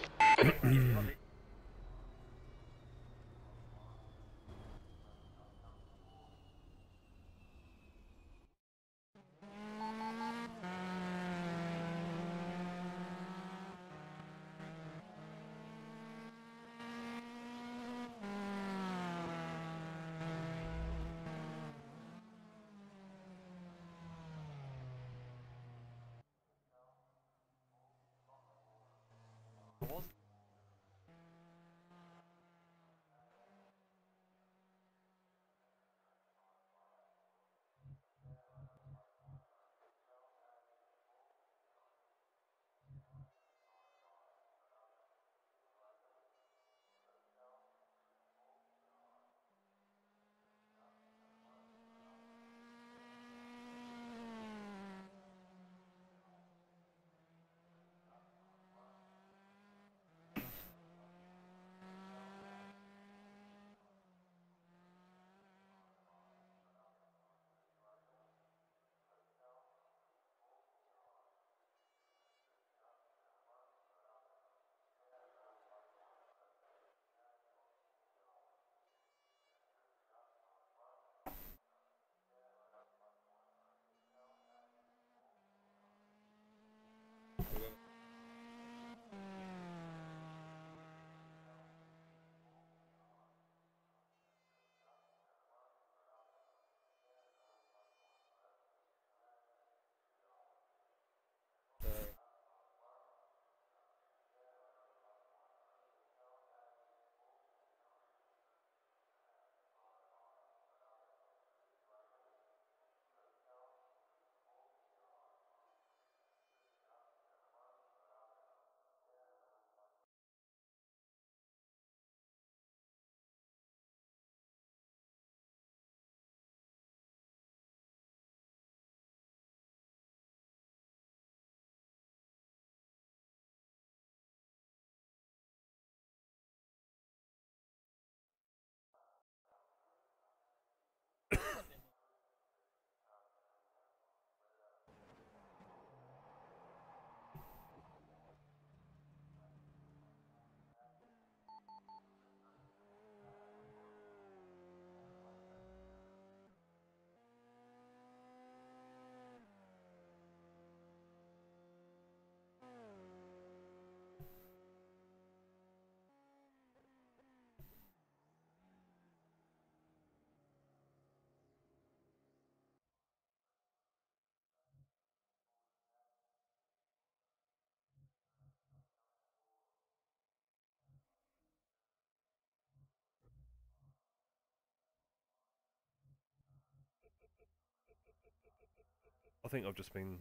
think I've just been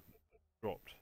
dropped.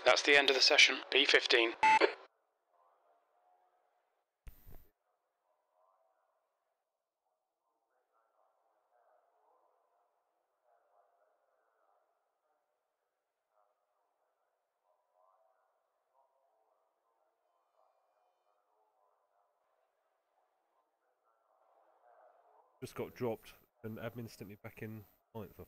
That's the end of the session. P15. Just got dropped and admin sent me back in ninth, I think.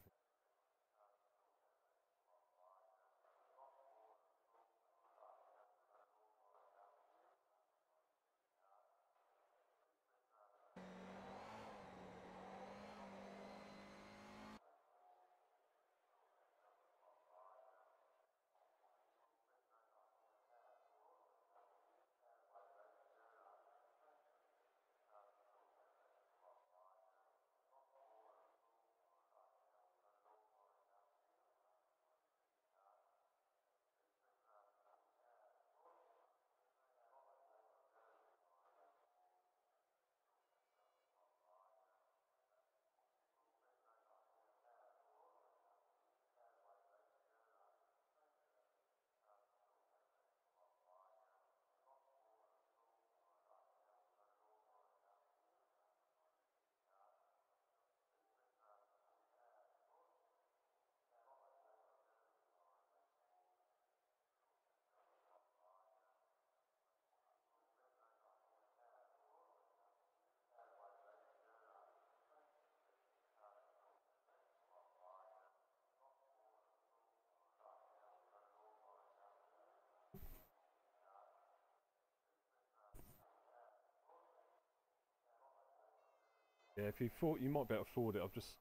Yeah, if you thought you might be able to forward it, I've just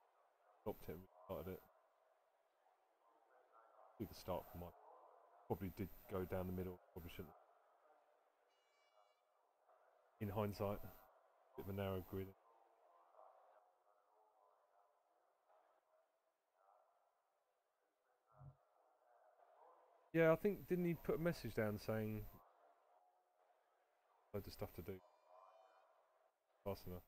stopped it and restarted it. Do the start from my... Probably did go down the middle, probably shouldn't. In hindsight, bit of a narrow grid. Yeah, I think, didn't he put a message down saying loads of stuff to do? Fast enough.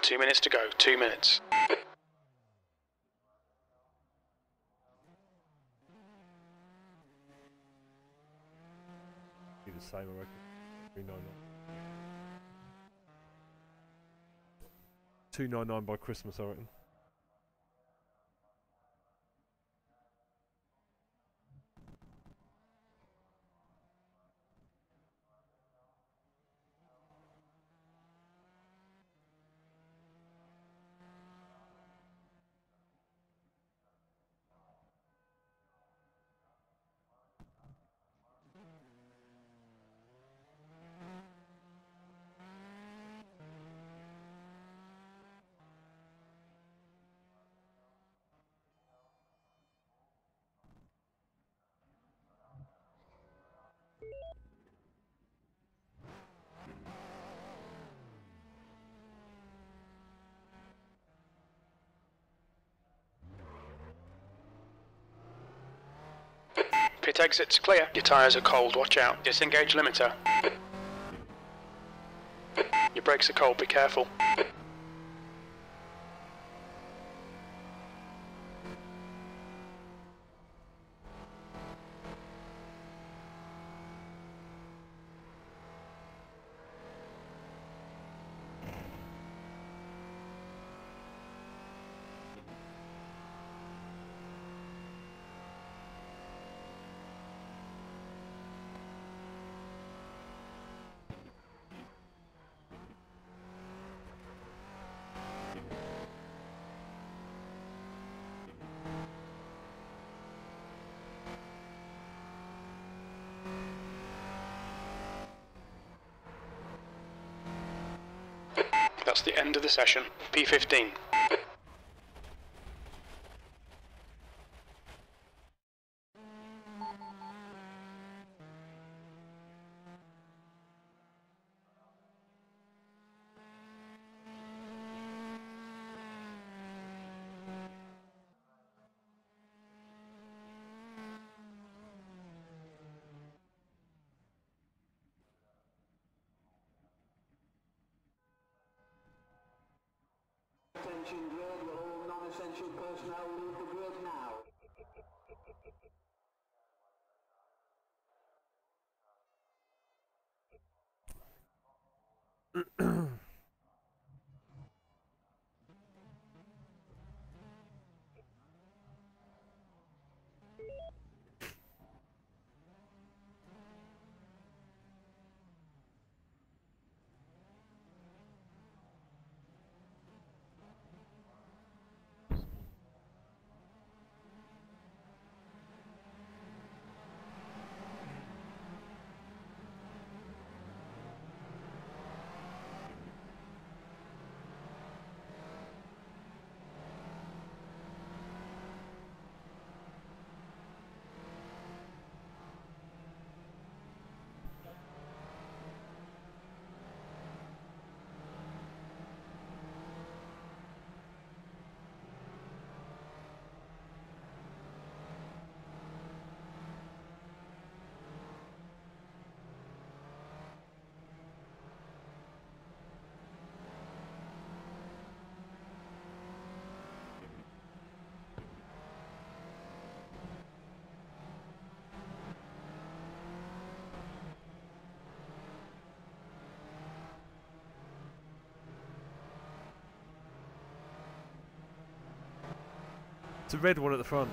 Two minutes to go. 2 minutes. Be the same, I reckon. 399. 299 by Christmas, I reckon. Pit exit's clear. Your tyres are cold, watch out. Disengage limiter. Your brakes are cold, be careful. That's the end of the session. P15. Attention grid, all non-essential personnel leave the grid now. It's a red one at the front.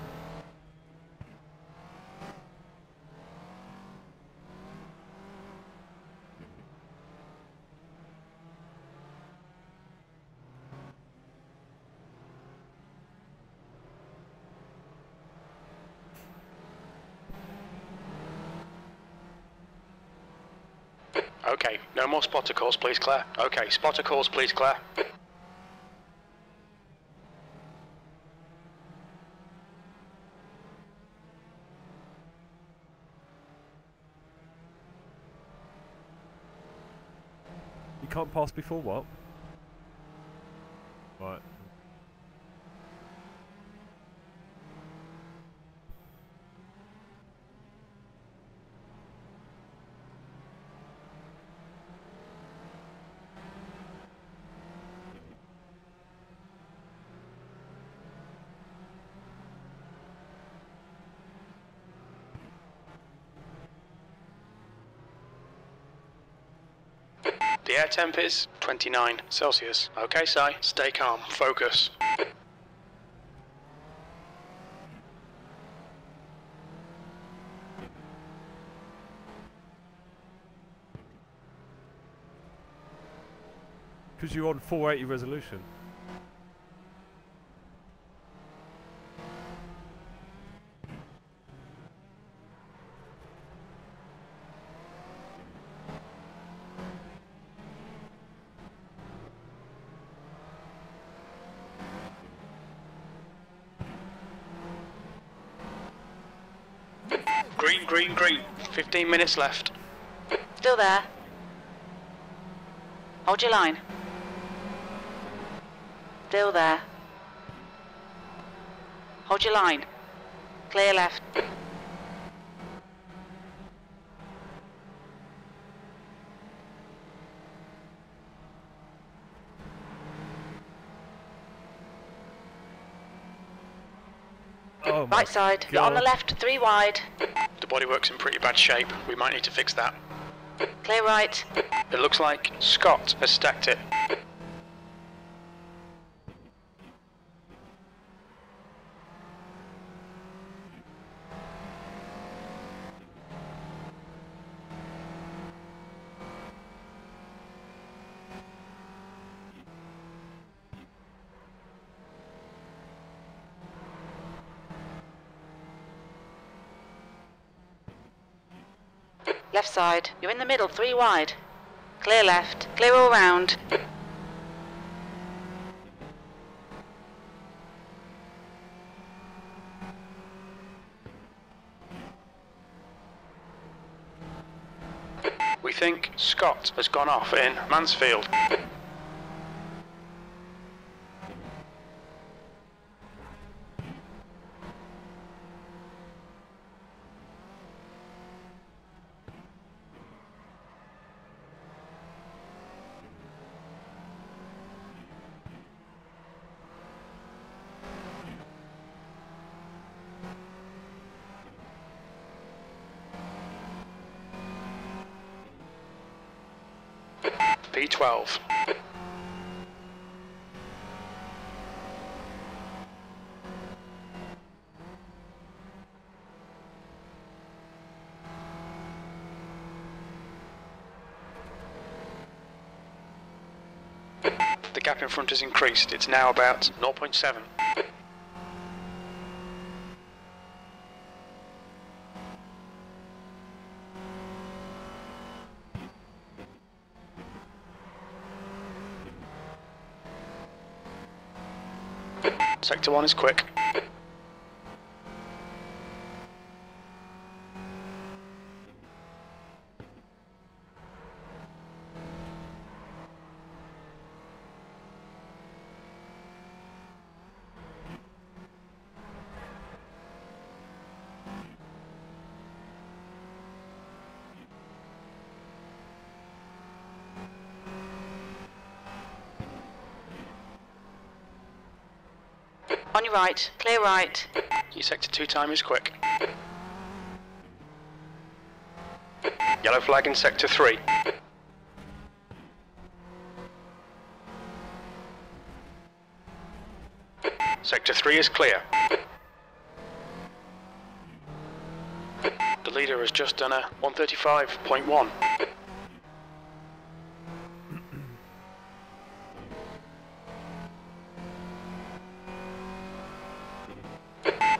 Okay, no more spotter calls, please, Claire. Okay, spotter calls, please, Claire. You can't pass before what? Right. The air temp is 29 Celsius. Okay, Si, stay calm, focus. Because you're on 480 resolution. Green, green, green. 15 minutes left. Still there. Hold your line. Still there. Hold your line. Clear left. Oh my Right side. You're on the God. left, 3 wide. The bodywork's in pretty bad shape. We might need to fix that. Clear right. It looks like Scott has stacked it. Left side. You're in the middle, 3 wide. Clear left. Clear all round. We think Scott has gone off in Mansfield. P12. The gap in front has increased. It's now about 0.7. Sector 1 is quick. On your right. Clear right. Your sector 2 time is quick. Yellow flag in sector 3. Sector 3 is clear. The leader has just done a 135.1.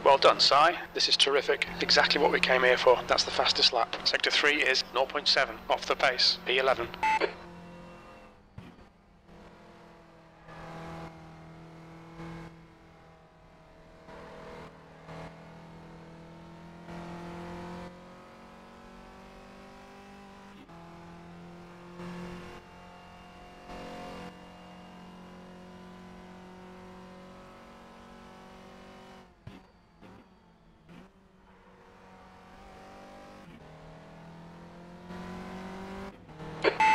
Well done, Si. This is terrific. Exactly what we came here for. That's the fastest lap. Sector 3 is 0.7 off the pace. P11.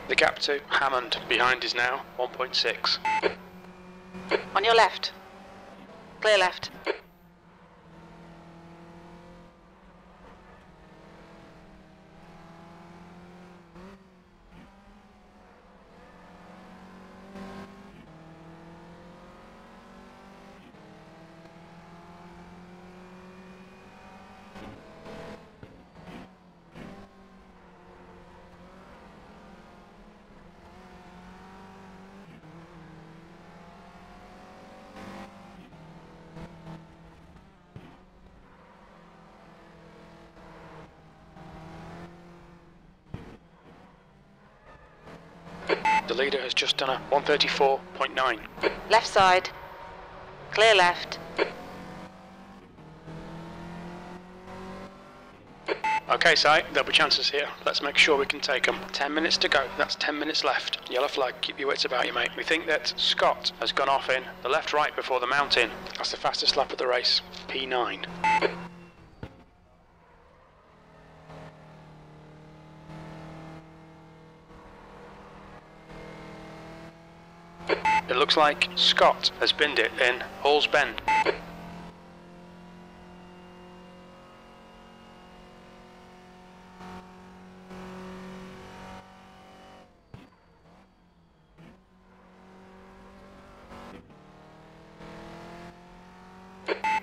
The gap to Hammond behind is now 1.6. On your left. Clear left. The leader has just done a 134.9. Left side. Clear left. Okay, Si, there'll be chances here. Let's make sure we can take them. 10 minutes to go. That's 10 minutes left. Yellow flag, keep your wits about you, mate. We think that Scott has gone off in the left-right before the mountain. That's the fastest lap of the race. P9. It looks like Scott has binned it in Hall's Bend.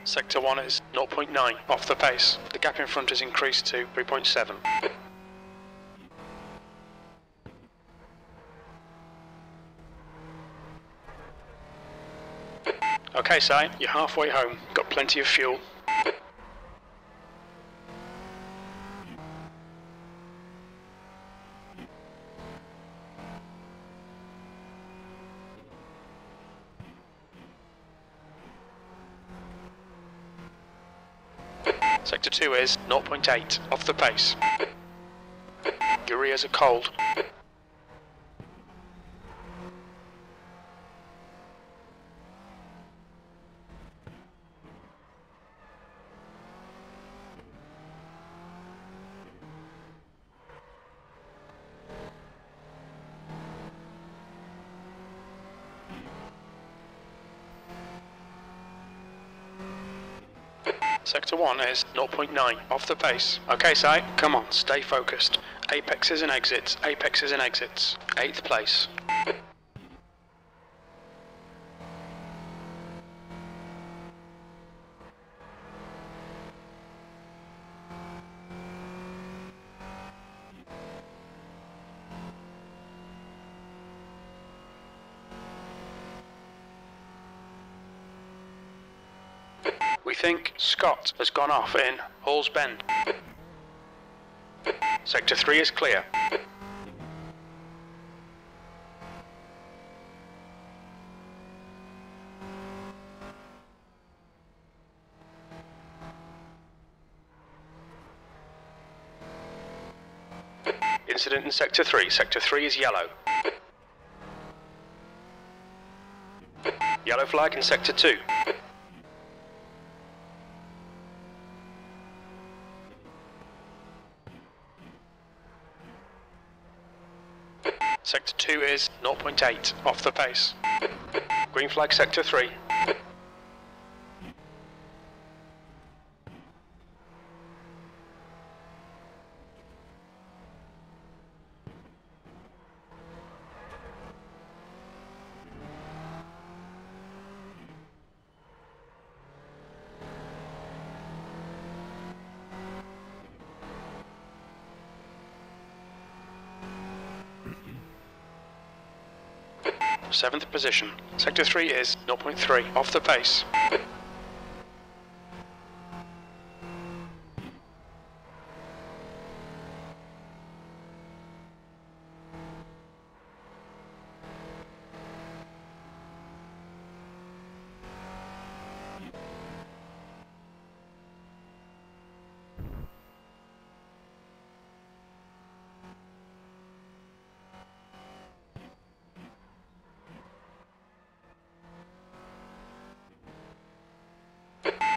Sector 1 is 0.9 off the pace. The gap in front has increased to 3.7. Okay, Si, you're halfway home. Got plenty of fuel. Sector 2 is 0.8 off the pace. Your rears are cold. Sector 1 is 0.9 off the pace. Okay, Si, come on, stay focused. Apexes and exits, apexes and exits. 8th place. We think Scott has gone off in Hall's Bend. Sector 3 is clear. Incident in Sector 3. Sector 3 is yellow. Yellow flag in Sector 2. Sector 2 is 0.8 off the pace. Green flag Sector 3. Seventh position. Sector 3 is 0.3 off the pace.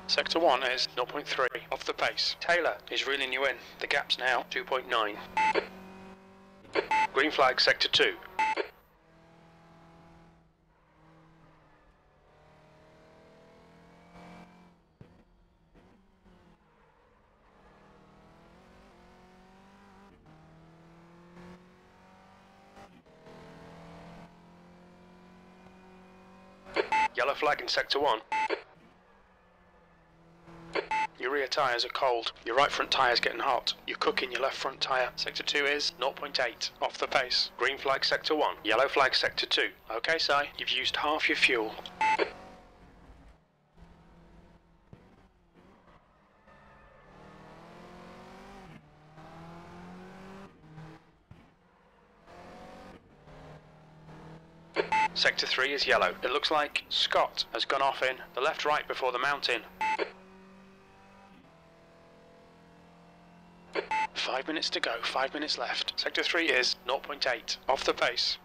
Sector 1 is 0.3 off the pace. Taylor is reeling you in. The gap's now 2.9. Green flag Sector 2. Yellow flag in Sector 1. Your rear tyres are cold. Your right front tyre's getting hot. You're cooking your left front tyre. Sector 2 is 0.8 off the pace. Green flag Sector 1. Yellow flag Sector 2. Okay, Si, you've used half your fuel. Sector 3 is yellow. It looks like Scott has gone off in the left-right before the mountain. 5 minutes to go, 5 minutes left. Sector 3 is 0.8, off the pace.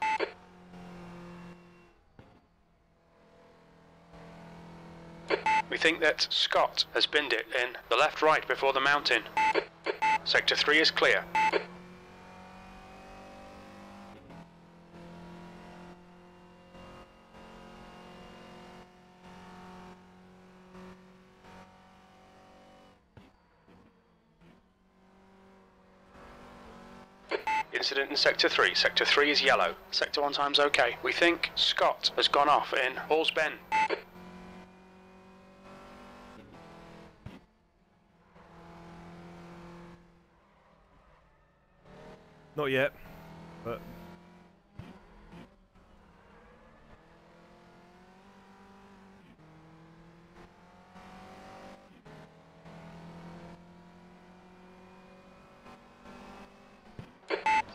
We think that Scott has binned it in the left-right before the mountain. Sector 3 is clear. Incident in Sector 3. Sector 3 is yellow. Sector 1 time's okay. We think Scott has gone off in Hall's Bend. Not yet, but...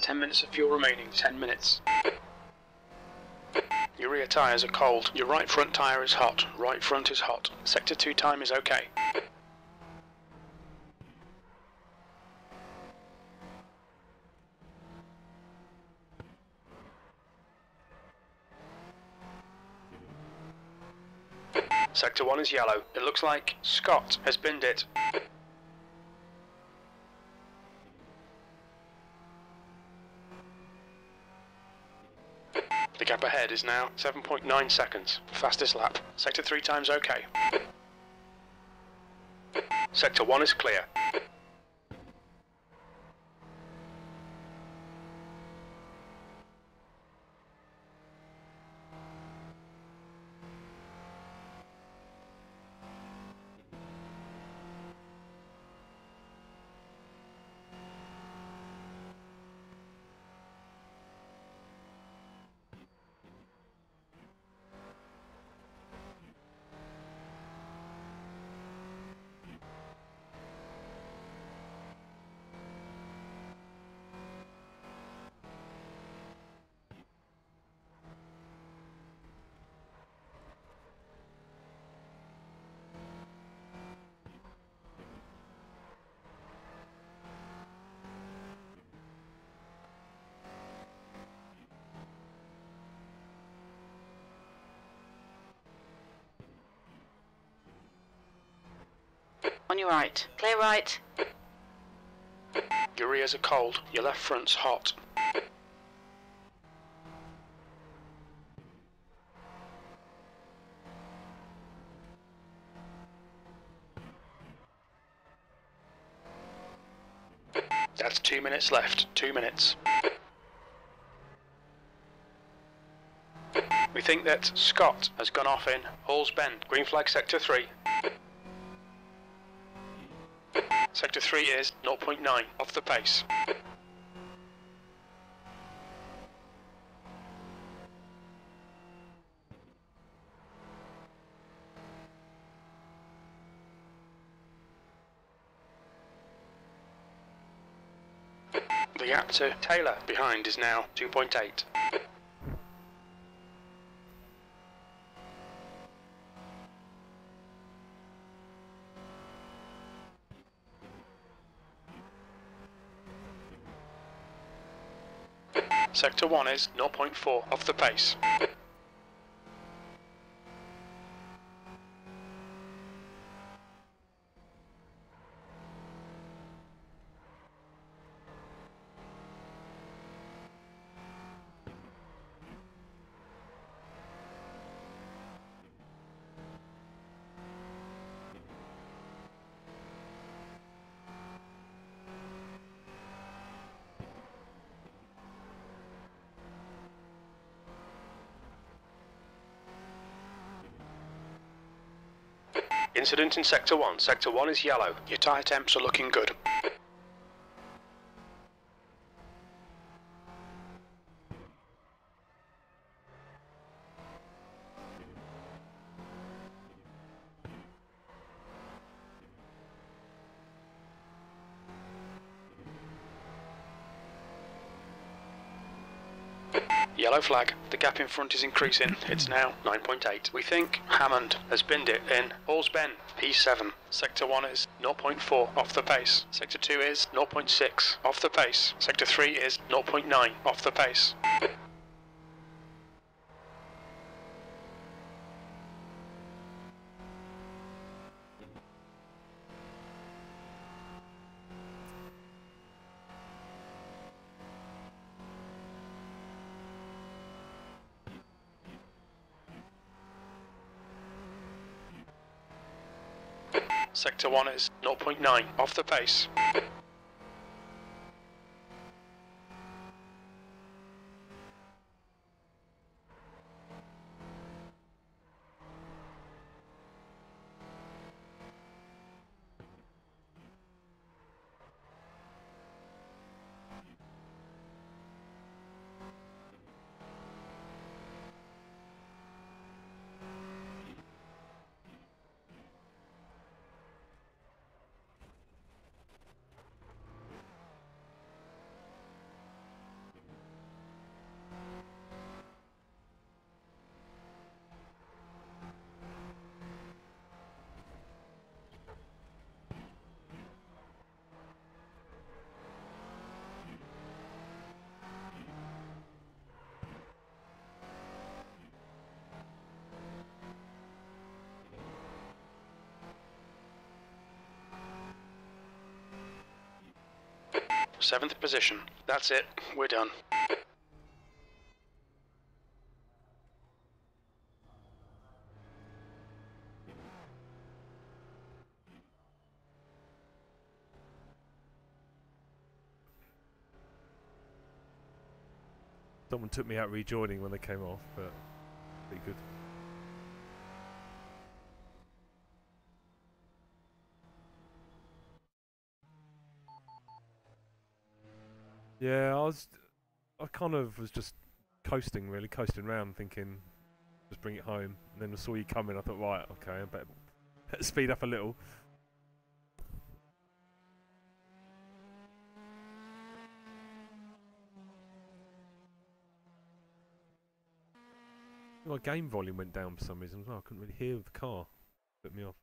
"10 minutes of fuel remaining, 10 minutes. Your rear tyres are cold. Your right front tyre is hot. Right front is hot. Sector 2 time is okay. Sector 1 is yellow. It looks like Scott has binned it. The gap ahead is now 7.9 seconds. Fastest lap. Sector 3 time's okay. Sector 1 is clear. On your right. Clear right. Your rears are cold. Your left front's hot. That's 2 minutes left. 2 minutes. We think that Scott has gone off in Hall's Bend. Green flag Sector 3. Sector 3 is 0.9, off the pace. The gap to Taylor behind is now 2.8. Sector 1 is 0.4, off the pace. Incident in Sector 1. Sector 1 is yellow. Your tyre temps are looking good. Yellow flag. The gap in front is increasing. It's now 9.8. We think Hammond has binned it in All's Ben, P7. Sector 1 is 0.4 off the pace. Sector 2 is 0.6 off the pace. Sector 3 is 0.9 off the pace. Sector 1 is 0.9 off the pace. Seventh position. That's it. We're done. Someone took me out rejoining when they came off, but pretty good. Yeah, I kind of was just coasting around, thinking just bring it home. And then I saw you coming. I thought, right, okay, I better speed up a little. My game volume went down for some reason as well. I couldn't really hear the car. Put me off.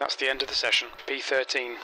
That's the end of the session. P13.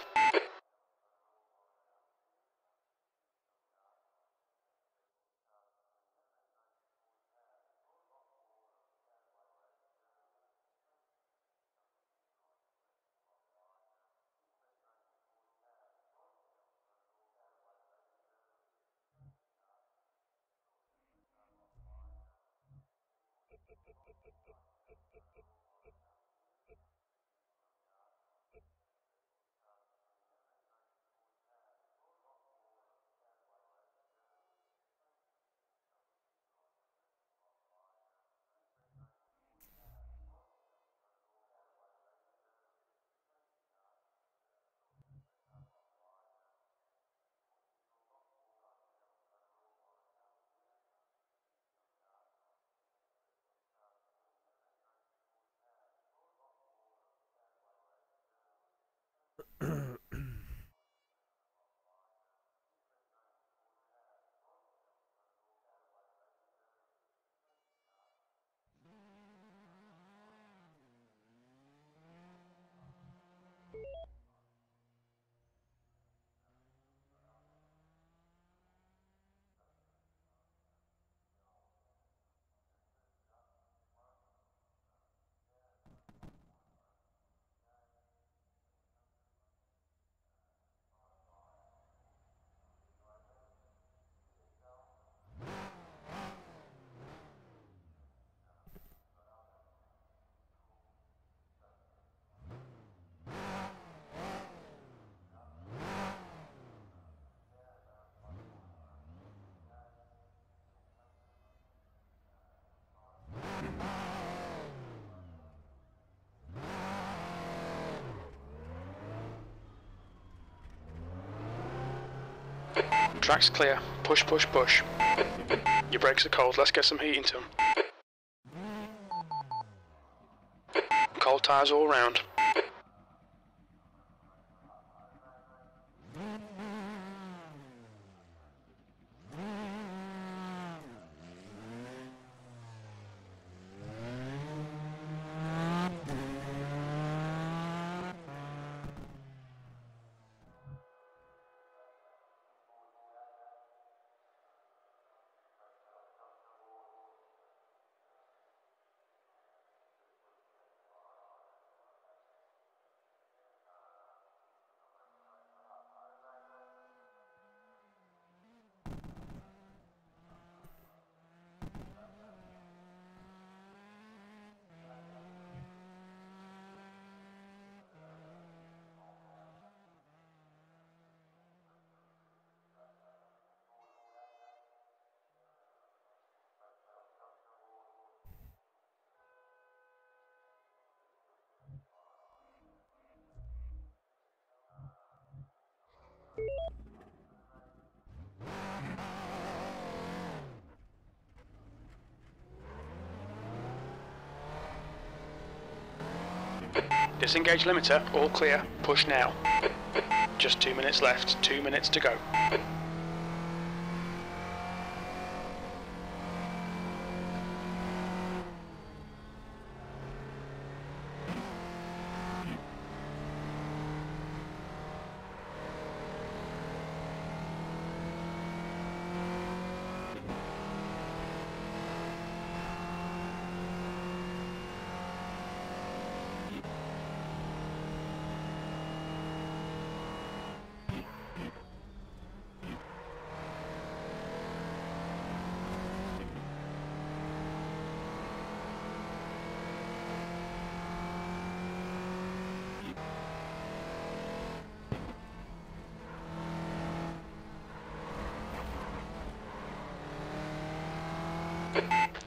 Track's clear. Push, push, push. Your brakes are cold. Let's get some heat into them. Cold tyres all round. Disengage limiter, all clear, push now. Just 2 minutes left, 2 minutes to go.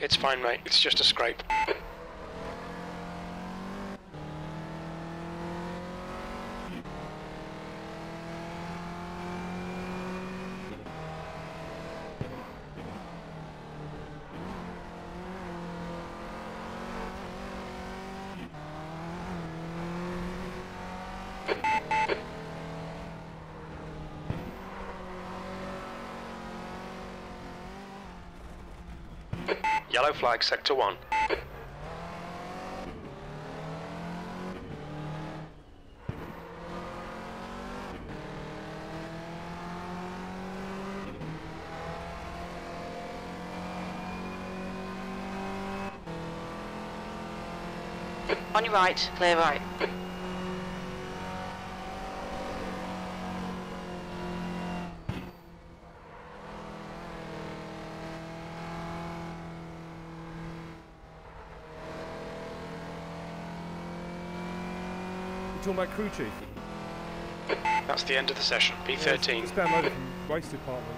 It's fine, mate. It's just a scrape. Yellow flag, sector 1. On your right, clear right. You talking about crew chief? That's the end of the session. P13. It's downloaded from race department.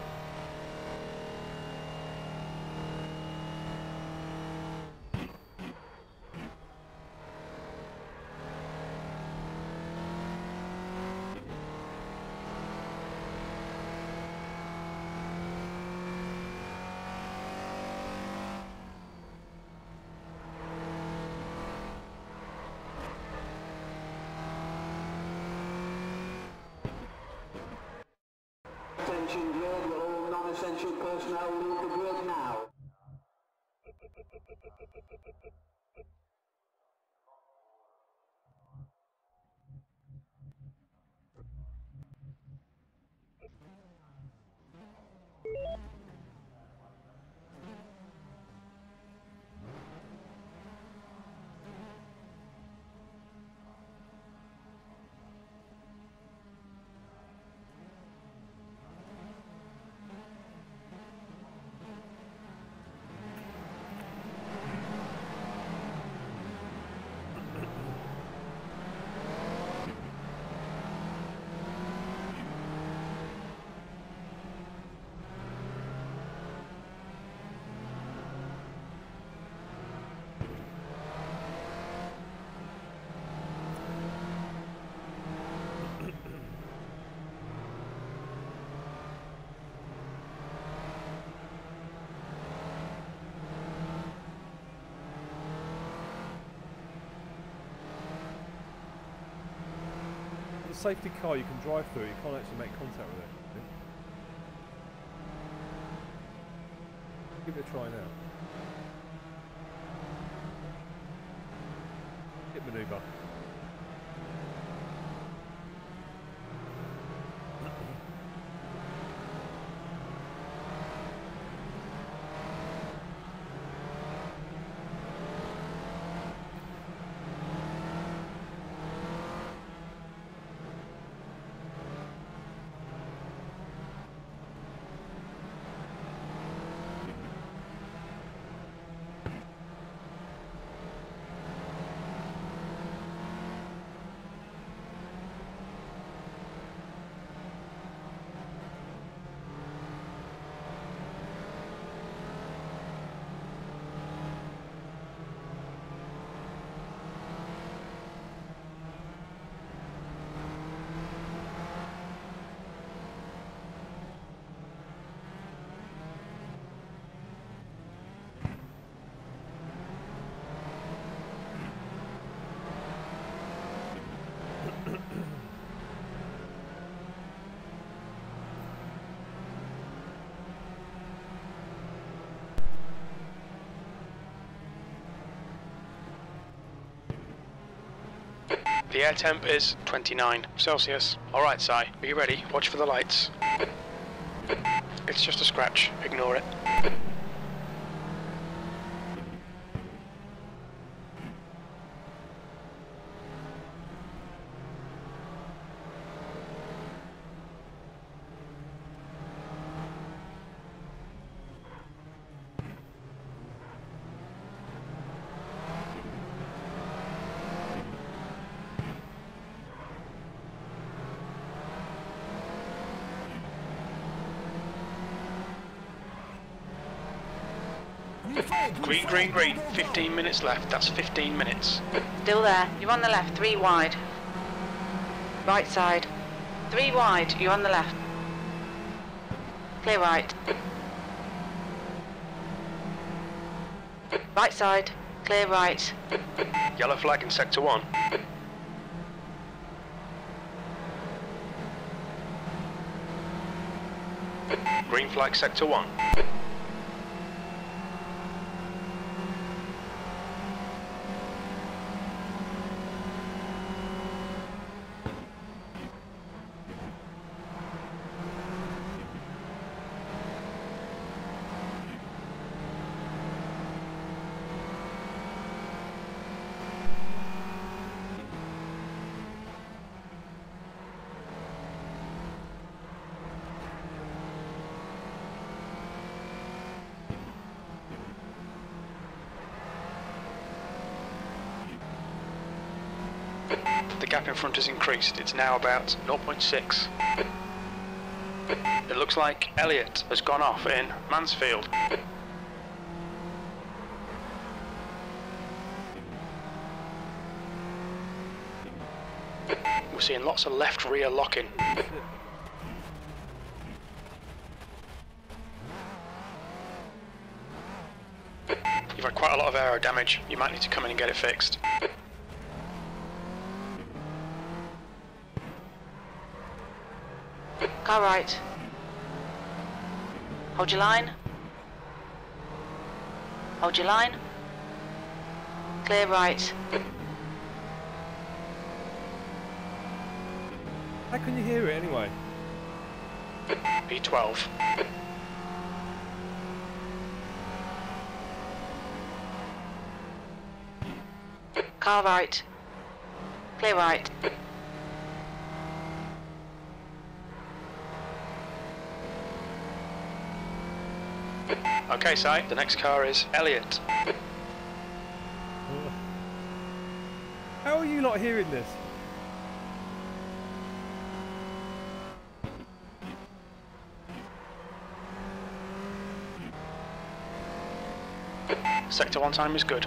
Attention grid, all non-essential personnel leave the grid now. The safety car you can drive through, you can't actually make contact with it. Give it a try now. Hit manoeuvre. The air temp is 29 Celsius. Alright, Si, are you ready? Watch for the lights. It's just a scratch, ignore it. Green, green, green. 15 minutes left. That's 15 minutes. Still there. You're on the left, 3 wide. Right side. 3 wide, you're on the left. Clear right. Right side, clear right. Yellow flag in sector 1. Green flag sector 1. The gap in front has increased. It's now about 0.6. It looks like Elliot has gone off in Mansfield. We're seeing lots of left rear locking. You've had quite a lot of aero damage. You might need to come in and get it fixed. Car right. Hold your line. Hold your line. Clear right. How can you hear it anyway? B12. Car right. Clear right. Okay, Si, the next car is Elliot. How are you not hearing this? Sector 1 time is good.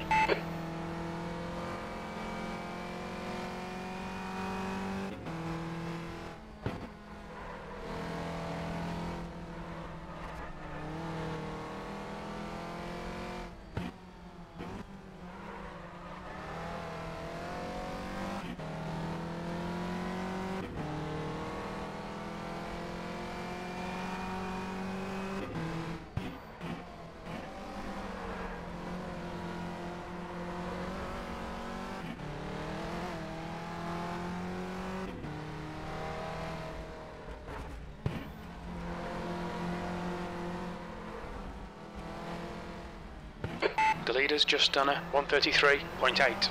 The leader's just done a 133.8.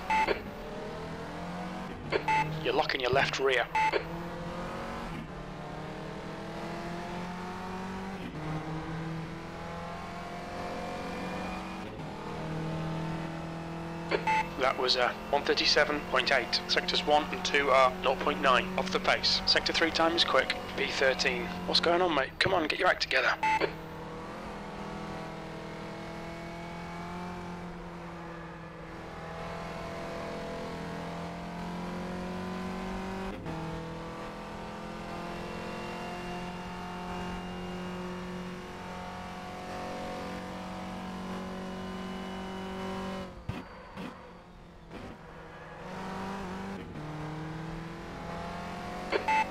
You're locking your left rear. That was a 137.8. Sectors 1 and 2 are 0.9 off the pace. Sector 3 time is quick. B13. What's going on, mate? Come on, get your act together.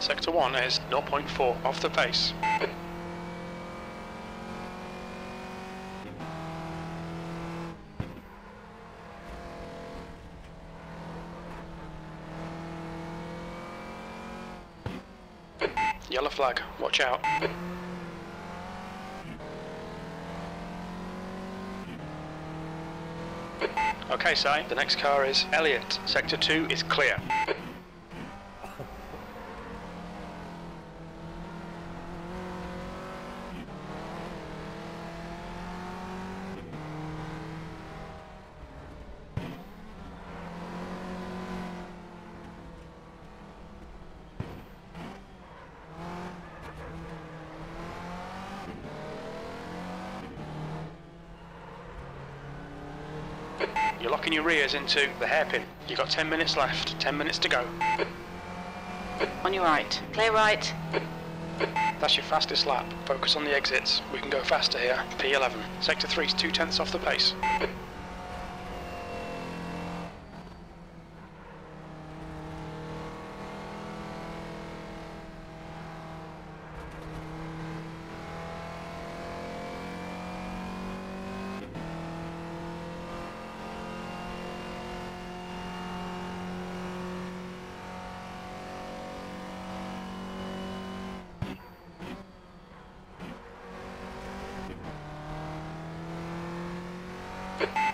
Sector 1 is 0.4 off the pace. Yellow flag, watch out. Okay, Si, the next car is Elliot. Sector 2 is clear. You're locking your rears into the hairpin. You've got 10 minutes left, 10 minutes to go. On your right. Clear right. That's your fastest lap. Focus on the exits. We can go faster here. P11. Sector 3's 0.2 off the pace.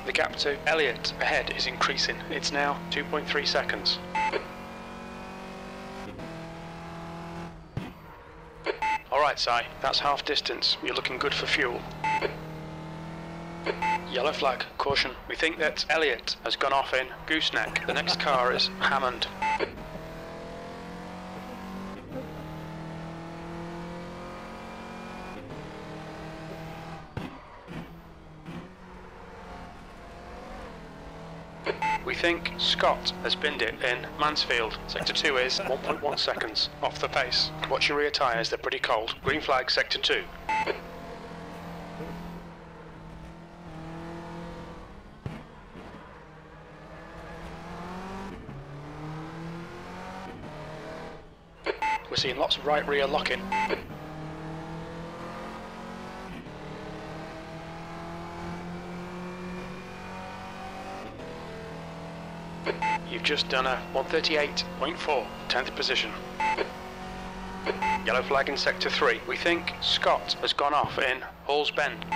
The gap to Elliot ahead is increasing. It's now 2.3 seconds. Alright, Si, that's half distance. You're looking good for fuel. Yellow flag, caution. We think that Elliot has gone off in Gooseneck. The next car is Hammond. think Scott has binned it in Mansfield. Sector 2 is 1.1 seconds off the pace. Watch your rear tyres, they're pretty cold. Green flag, Sector 2. We're seeing lots of right rear locking. You've just done a 138.4, 10th position. Yellow flag in Sector 3. We think Scott has gone off in Hall's Bend.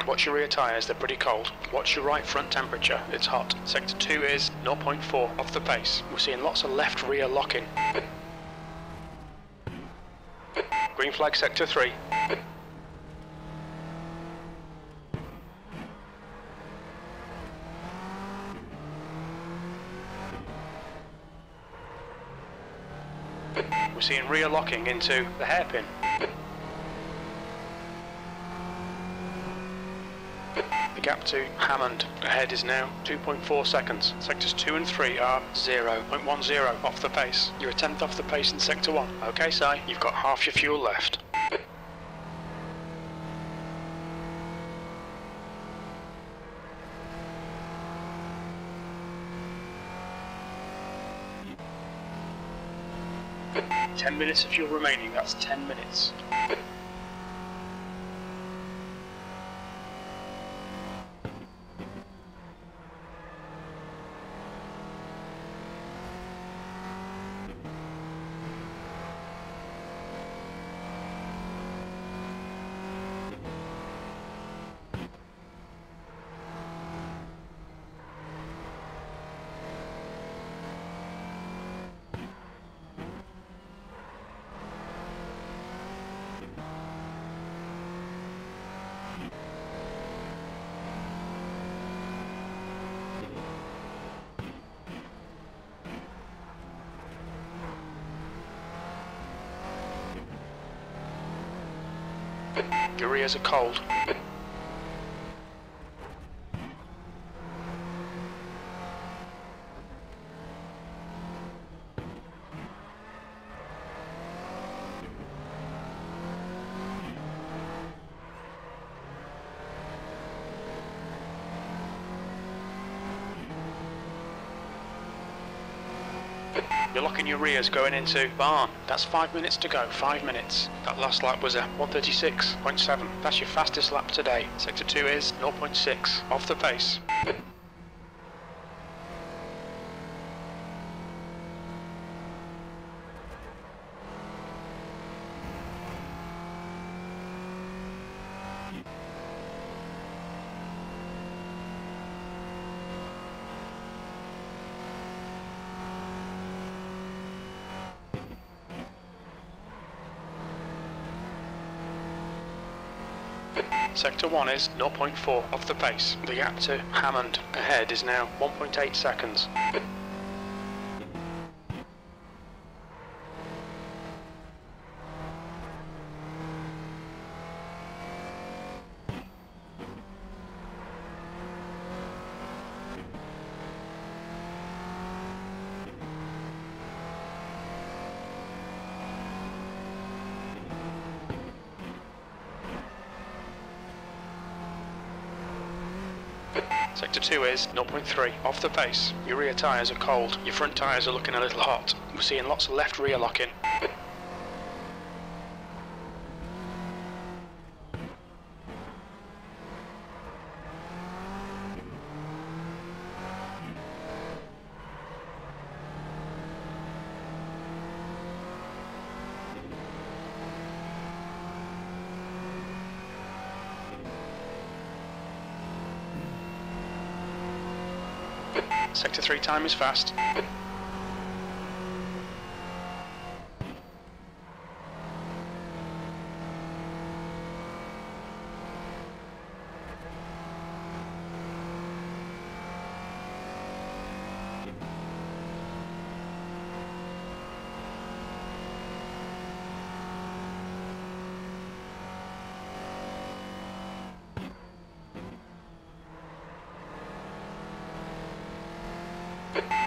Watch your rear tyres, they're pretty cold. Watch your right front temperature, it's hot. Sector 2 is 0.4 off the pace. We're seeing lots of left rear locking. Green flag, Sector 3. We're seeing rear locking into the hairpin. The gap to Hammond ahead is now 2.4 seconds. Sectors 2 and 3 are 0.10 off the pace. You're a 10th off the pace in Sector 1. Okay, Si, you've got half your fuel left. Ten minutes of fuel remaining, that's 10 minutes. Your rears are cold. You're locking your rears going into Barn. That's 5 minutes to go, 5 minutes. That last lap was a 136.7. That's your fastest lap today. Sector 2 is 0.6 off the pace. Sector 1 is 0.4 off the pace. The gap to Hammond ahead is now 1.8 seconds. Sector 2 is 0.3 off the pace. Your rear tyres are cold. Your front tyres are looking a little hot. We're seeing lots of left rear locking. Sector 3 time is fast.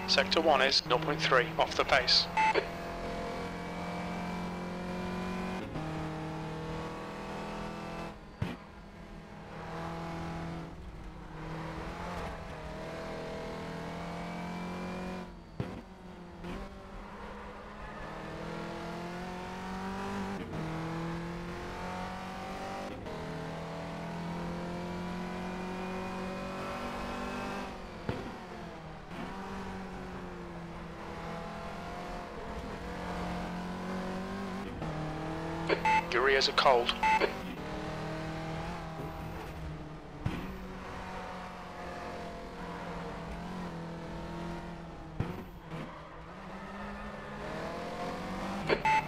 Sector 1 is 0.3 off the pace. Your ears are cold.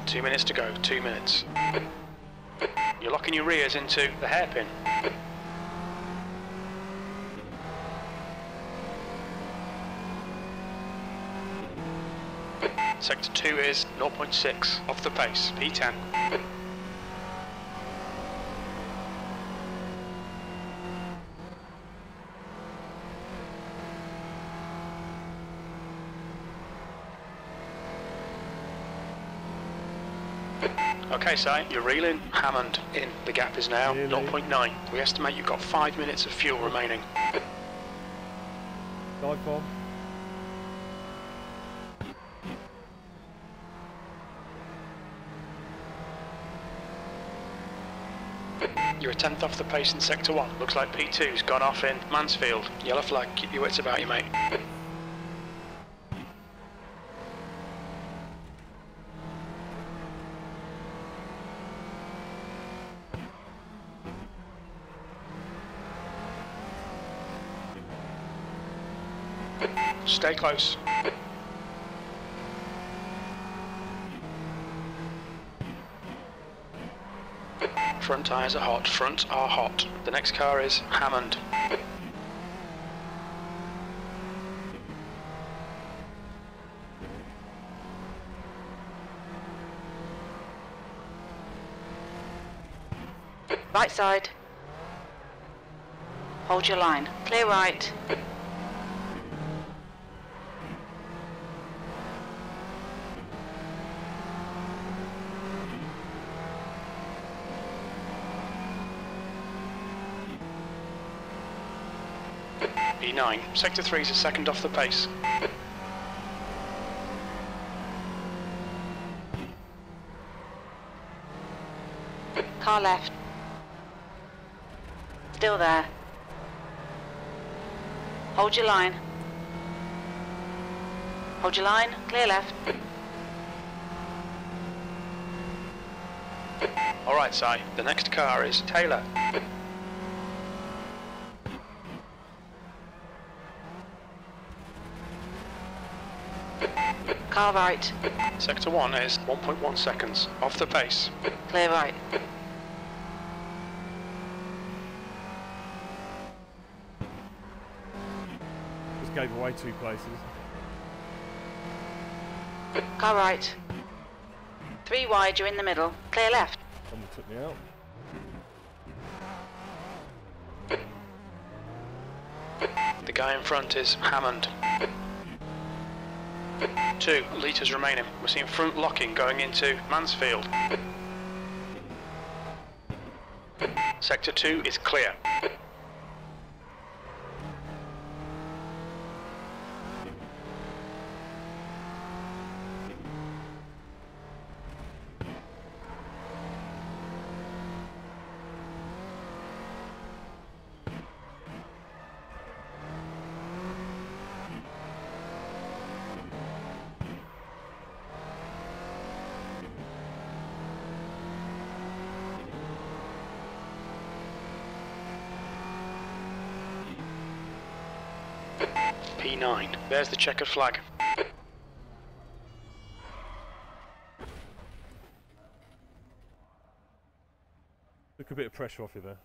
Two minutes to go, 2 minutes. You're locking your rears into the hairpin. Sector 2 is 0.6 off the pace, P10. Okay, Si, you're reeling. Hammond in. The gap is now Really? 0.9. We estimate you've got 5 minutes of fuel remaining. Dive bomb. You're a tenth off the pace in Sector 1. Looks like P2's gone off in Mansfield. Yellow flag, keep your wits about you, mate. Stay close. Front tyres are hot, front are hot. The next car is Hammond. Right side. Hold your line. Clear right. E9. Sector 3 is a second off the pace. Car left. Still there. Hold your line. Hold your line. Clear left. Alright, Si. The next car is Taylor. Car right. Sector 1 is 1.1 seconds off the pace. Clear right. Just gave away 2 places. Car right. 3 wide, you're in the middle. Clear left. Someone took me out. The guy in front is Hammond. 2 litres remaining. We're seeing front locking going into Mansfield. Sector 2 is clear. P9. There's the checkered flag. Took a bit of pressure off you there.